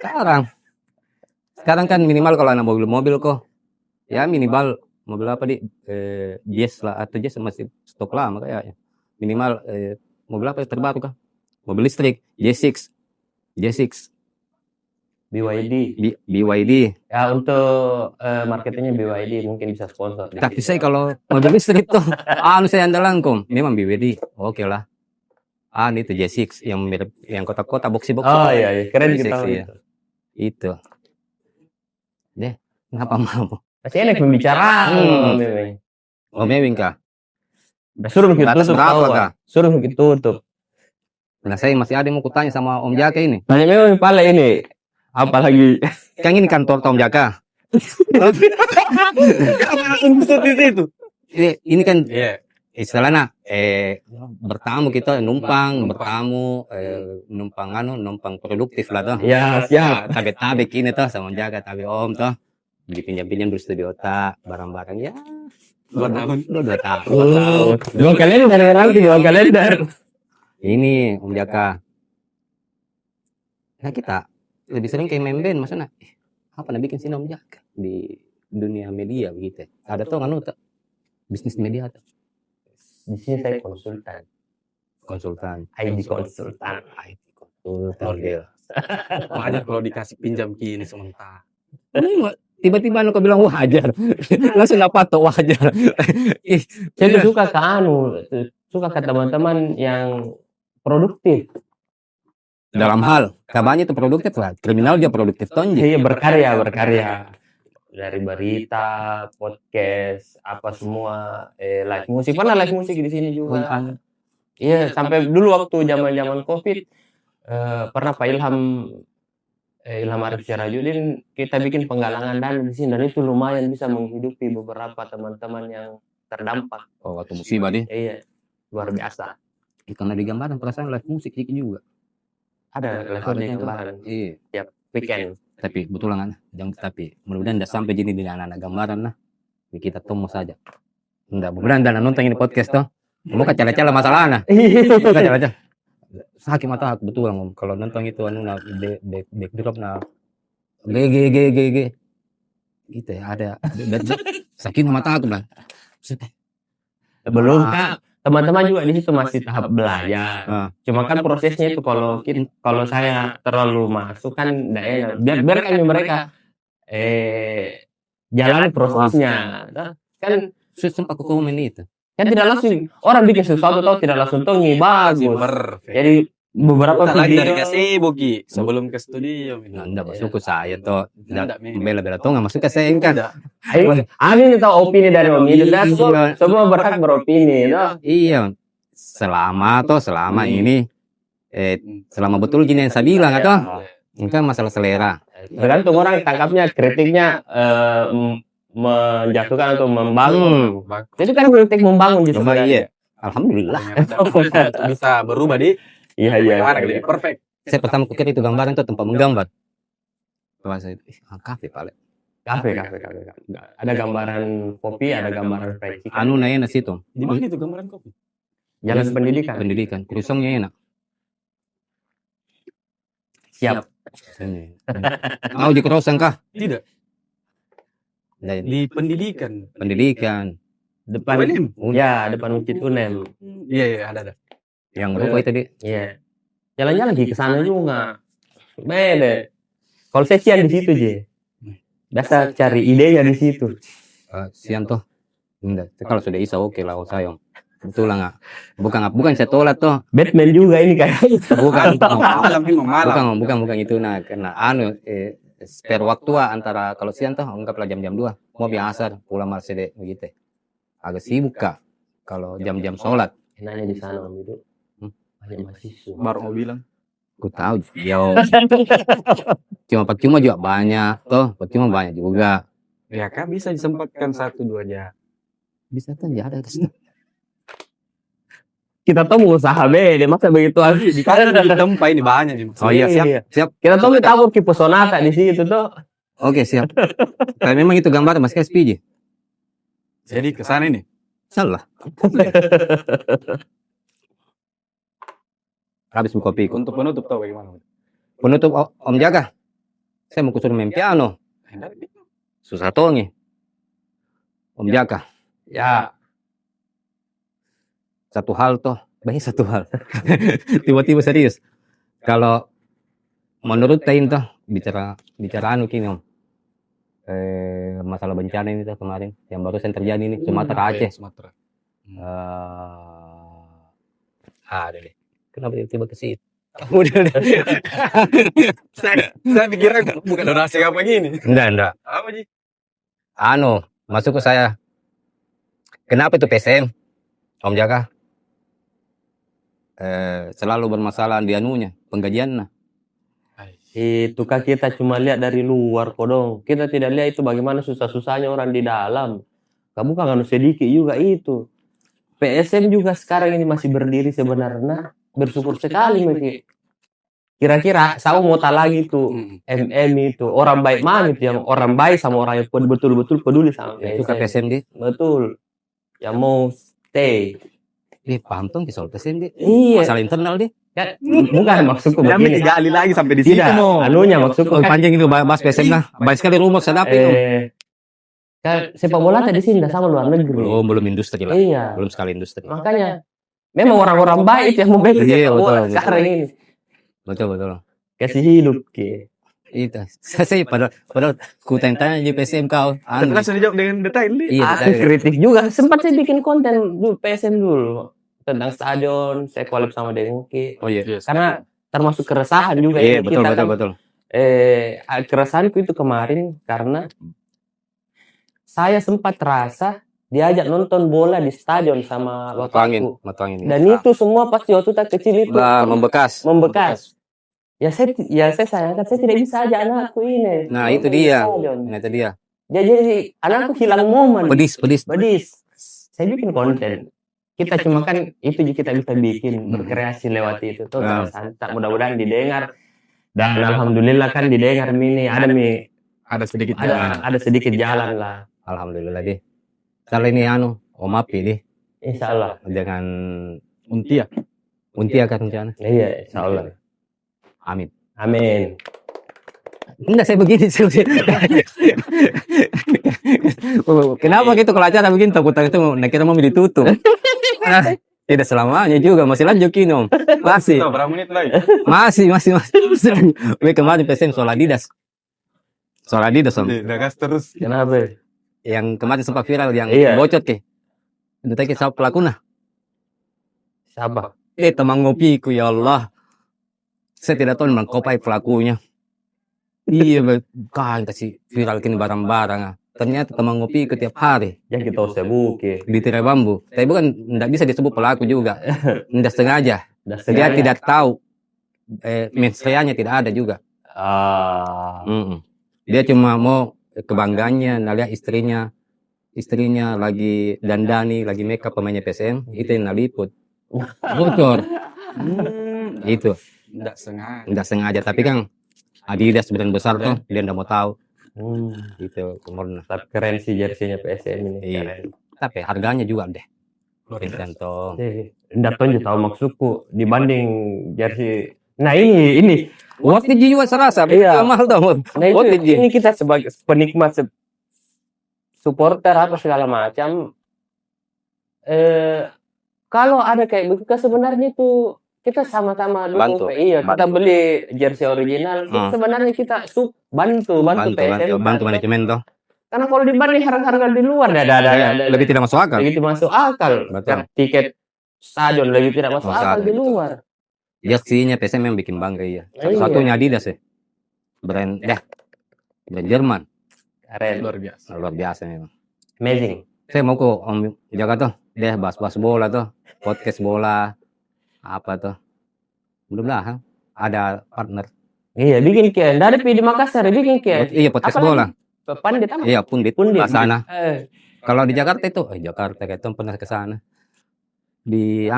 Sekarang kan minimal kalau anak mobil-mobil kok. Ya minimal mobil apa Jazz lah atau Jazz masih stok lama kayaknya. Minimal mobil apa terbaru kah? Mobil listrik J6. BYD.
Ya untuk marketingnya BYD mungkin bisa sponsor.
Tapi saya kalau mobil listrik tuh saya andalan kom. Memang BYD. Oke lah. Itu J6 yang mirip yang kotak-kotak box-box.
Oh iya, keren
J6,
kita.
iya. Itu. Deh, ngapa mau?
Pasti enak pembicaraan.
Oh, Mewing kah?
Suruh kita
Batas
tutup.
berapa kah?
Suruh kita tutup.
Nah, saya masih ada yang mau kutanya sama Om Jaka ini.
Tanya memang pala ini. Apalagi
Kan ini kantor Om Jaka. Ini kan istilahnya bertamu kita numpang produktif lah tuh.
ya siap.
Tabe ini tuh sama Om Jaka, tabe Om tuh. Beli pinjam berstudio otak, barang-barang ya.
2 tahun.
2 tahun.
Dua kalender nanti 2 kalender.
Ini Om Jaka. Nah kita lebih sering kayak main band, maksudnya apa bikin sih Om Jaka di dunia media begitu. Ada tuh bisnis media tuh.
Di sini saya konsultan. IT konsultan.
Dia.
Makanya kalau dikasih pinjam gini sementara.
Tiba-tiba kau bilang wajar. Langsung apa tuh wajar.
Saya tuh suka ke teman-teman yang produktif.
Dalam hal kabarnya itu produktif lah. Kriminal dia produktif tonji.
Iya, berkarya. Dari berita, podcast, apa semua, live musik. Pernah live musik di sini juga. Iya, sampai dulu waktu zaman-zaman Covid, pernah Pak Ilham Arif Syarajudin kita bikin penggalangan dana di sini, dan itu lumayan bisa menghidupi beberapa teman-teman yang terdampak.
Oh, waktu musibah deh.
Iya, luar biasa.
Karena di gambaran perasaan live musik sedikit juga.
Ada live gambaran.
Iya.
Tiap weekend.
Tapi betul kan? Tapi mudah-mudahan tidak sampai jadi dengan anak-anak gambaran lah. Kita temu saja. Enggak, mudah-mudahan dan nonton ini podcast tuh. Mau kacala-cala masalah nah. Kacala-cala. Sakit mata aku betul Om. Kalau nonton itu backdrop nah g gitu ya, ada sakit mata aku lah.
Belum Kak, teman-teman juga di situ masih tahap belajar. Cuma kan prosesnya itu kalau saya terlalu masuk kan enggak enak. Biar kami mereka jalan prosesnya. Kan
sempat aku komen itu.
Kan tidak langsung orang bikin sesuatu tahu tidak langsung tongi bagus. Jadi beberapa
video dari kasih Ki sebelum ke studio.
Enggak masuk ke saya tuh. Bela-bela tuh enggak masuk ke saya kan.
Ini tahu opini dari Om itu dan semua berhak beropini, no?
Iya. Selama ini selama betul gini yang saya bilang atau kan masalah selera.
Tergantung orang tangkapnya, kritiknya menjatuhkan atau membangun. Itu kan kritik membangun justru.
Iya. Alhamdulillah.
Bisa berubah di.
Iya.
Perfect.
Saya pertama kukira itu gambaran itu tempat menggambar. Saya kafe paling.
Kafe. Ada gambaran kopi, ada gambaran fried chicken.
Anu enak situ.
Di mana itu gambaran kopi?
Jalan pendidikan.
Krusongnya enak.
Siap.
Mau di krosong kah?
Tidak. Di pendidikan.
Depan Masjid UNEM.
Iya, ada.
Yang ruko itu di.
Iya. Jalan-jalan lagi ke sana juga. Beda. Kalau saya siang di situ je. Biasa cari idenya di situ.
Siang tuh. Enggak. Kalau sudah isa oke lah saya. Betul lah nggak. Bukan saya tolak tuh.
Batman juga ini kayaknya.
Bukan itu nah karena spare waktu antara kalau siang tuh anggaplah jam-jam 2 mau biasa pulang marsede begitu. Agak sibuk Kak kalau jam-jam sholat.
Enaknya di sana Om itu. Banyak mahasiswa.
Baru mau bilang.
Aku tahu. Yo. Cuma juga banyak toh. Cuma banyak juga.
Ya Kak bisa disempatkan 1-2 jam.
Bisa tuh ya ada kesana.
Kita tuh mau usaha beda masa begitu harus
di tempat ini banyak nih.
Oh iya siap.
Kita tuh tahu ki pesona di situ tuh.
Oke siap. Kalau memang itu gambar Mas SPJ.
Jadi ke sana ini.
Salah. Habis buka kopi.
Untuk penutup tahu bagaimana?
Penutup Om Jaga. Saya mau kusuruh main piano. Susah tongi. Om Jaga.
Ya.
Satu hal tiba-tiba serius kalau menurut Tain tuh bicara anu kini Om masalah bencana ini tuh kemarin yang barusan terjadi nih Sumatera Aceh. Ada deh kenapa tiba-tiba ke situ
saya pikirnya bukan rahasia apa gini.
Enggak
apa sih
masuk ke saya kenapa itu PSM Om Jaga selalu bermasalah di anunya penggajiannya.
Itu kan kita cuma lihat dari luar kodong. Kita tidak lihat itu bagaimana susah-susahnya orang di dalam. Kamu kan sedikit juga itu. PSM juga sekarang ini masih berdiri sebenarnya. Bersyukur sekali Meki. Kira-kira saya mau tak lagi tuh MM itu orang baik mana itu yang orang baik sama orang yang betul-betul peduli sama
itu PSM dia.
Betul. Yang mau stay.
Paham tuh soal PSM dia.
Iya.
Masalah internal dia.
Ya, bukan maksudku begini.
3 kali lagi sampai di situ
mau. Anunya maksudku
kan panjang itu bahas PSM lah. Baik sekali rumor sedap itu.
Kan sepak bola tadi sini sama luar negeri.
Belum industri lah.
Iya.
Belum sekali industri.
Makanya memang orang-orang baik yang mau beli sepak bola sekarang ini.
Betul.
Kasih hidup ki.
Itu. Saya padahal ku tanya di PSM kau.
Tapi langsung dijawab dengan detail nih.
Iya,
Aku kritik juga. Sempat saya bikin konten dulu PSM dulu tentang stadion. Saya collab sama Dengki.
Oh iya.
Karena termasuk keresahan juga.
Iya,
ini
betul
kita
betul
kan.
betul.
Keresahanku itu kemarin karena saya sempat terasa diajak nonton bola di stadion sama bapakku.
Matuangin.
Dan itu semua pasti waktu kita kecil itu
membekas. Ya
saya sayangkan saya tidak bisa ajak anakku ini.
Nah,
nonton
itu
di
dia.
stadion.
Nah, itu dia.
Jadi anakku hilang momen.
Pedis.
Saya bikin konten. Kita cuma kan itu kita bisa bikin berkreasi lewat itu tuh. Santai. Mudah-mudahan didengar. Dan alhamdulillah kan didengar ini
Ada sedikit
ada sedikit jalan lah.
Alhamdulillah deh. Kali ini Om Api deh.
Insyaallah.
Dengan
Untia
kan rencana.
Iya, insyaallah.
Amin. Enggak, saya begini sih. Kenapa gitu kalau acara begini takut itu kita mau ditutup. Tidak selamanya juga, masih lanjut ini Om. Masih.
Berapa menit lagi?
Masih. Kemarin PSM soal Adidas Om.
Udah gas terus.
Kenapa?
Yang kemarin sempat viral yang
Iya.
bocot ke. Itu tadi siapa pelakunya?
Siapa?
Teman ngopiku, ya Allah. Saya tidak tahu memang kopai pelakunya. Iya, kan kasih viral kini barang-barang. Ternyata teman ngopi tiap hari
Yang kita usah buke.
di tirai bambu. Tapi bukan, tidak bisa disebut pelaku juga. Tidak sengaja. Dia
Sengaja.
tidak tahu. Mensreanya tidak ada juga. Dia cuma mau kebanggaannya, lihat istrinya lagi dandani, lagi makeup pemainnya PSM, itu yang naliput. Bocor. Itu. Tidak sengaja, tapi kan Adidas brand besar tuh, dia tidak mau tahu. Itu kemurna.
Tapi keren sih jersinya PSM ini.
Iya.
Keren.
Tapi harganya juga deh.
Luar biasa.
Tergantung.
Nggak tahu aja tahu maksudku dibanding jersey. Nah ini.
Waktu juga serasa,
Iya.
mahal dong.
Nah ini kita sebagai penikmat supporter apa segala macam. Kalau ada kayak begitu sebenarnya itu kita sama-sama
Bantu.
Iya, kita beli jersey original. Sebenarnya kita bantu PSM.
Bantu manajemen toh.
Karena kalau dibanding harga-harga di luar
Lebih tidak masuk akal.
begitu masuk akal.
Betul.
Tiket stadion lebih tidak masuk akal di luar.
Jersey-nya PSM yang bikin bangga iya.
Iya.
Satunya Adidas ya. Brand Jerman.
Keren.
Luar biasa.
memang.
Amazing.
Saya mau ke Om Jaka tuh, bahas bola tuh, podcast bola, apa tuh. Mudah-mudahan ada partner.
Iya, bikin kian. Dari di Makassar bikin kian.
Iya, podcast
Apalagi
bola.
Pandit apa?
Iya, Pundit.
Pundit.
Sana. Kalau di
Jakarta
Jakarta itu, Jakarta kayak itu pernah ke sana. Di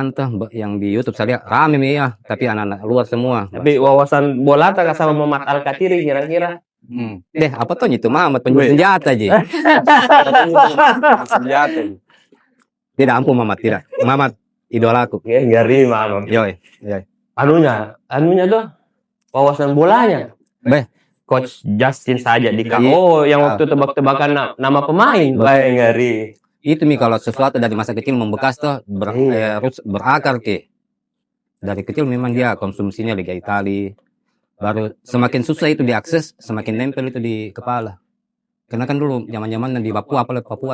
yang di YouTube saya lihat rame ya, tapi anak-anak luar semua.
Tapi wawasan bola tak sama Muhammad Al-Katiri kira-kira.
Apa tuh itu Mamat penjual senjata aja.
Senjata.
Tidak, ampun Mamat, tidak. Mamat idolaku.
Ya, ngeri Muhammad.
Yoi.
Anunya tuh wawasan bolanya. Coach Justin saja di KO yang waktu tebak-tebakan nama pemain. Baik, ngeri.
Itu kalau sesuatu dari masa kecil membekas tuh berakar ke. Dari kecil memang dia konsumsinya Liga Italia. Baru semakin susah itu diakses, semakin nempel itu di kepala. Karena kan dulu zaman-zaman di Papua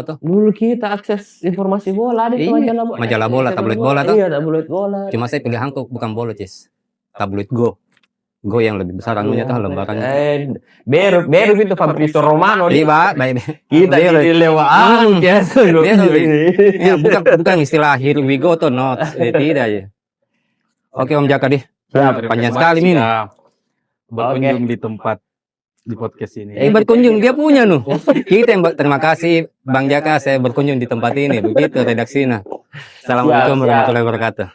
tuh.
Dulu kita akses informasi bola di
majalah bola, tabloid bola tuh.
Iya, tabloid bola.
Cuma saya pilih tuh bukan bola, Cis. Tabloid Go. Go yang lebih besar anunya tuh lembarannya.
Baru itu Fabrizio Romano.
Iya, baik.
Kita dilewat
ya, bukan istilah here we go tuh, not. Tidak ya. Oke Om Jaka deh. Panjang sekali ini.
Berkunjung di tempat di podcast ini.
Berkunjung dia punya nuh. Kita yang terima kasih Bang Jaka, saya berkunjung di tempat ini. Begitu redaksinya. Assalamualaikum warahmatullahi wabarakatuh.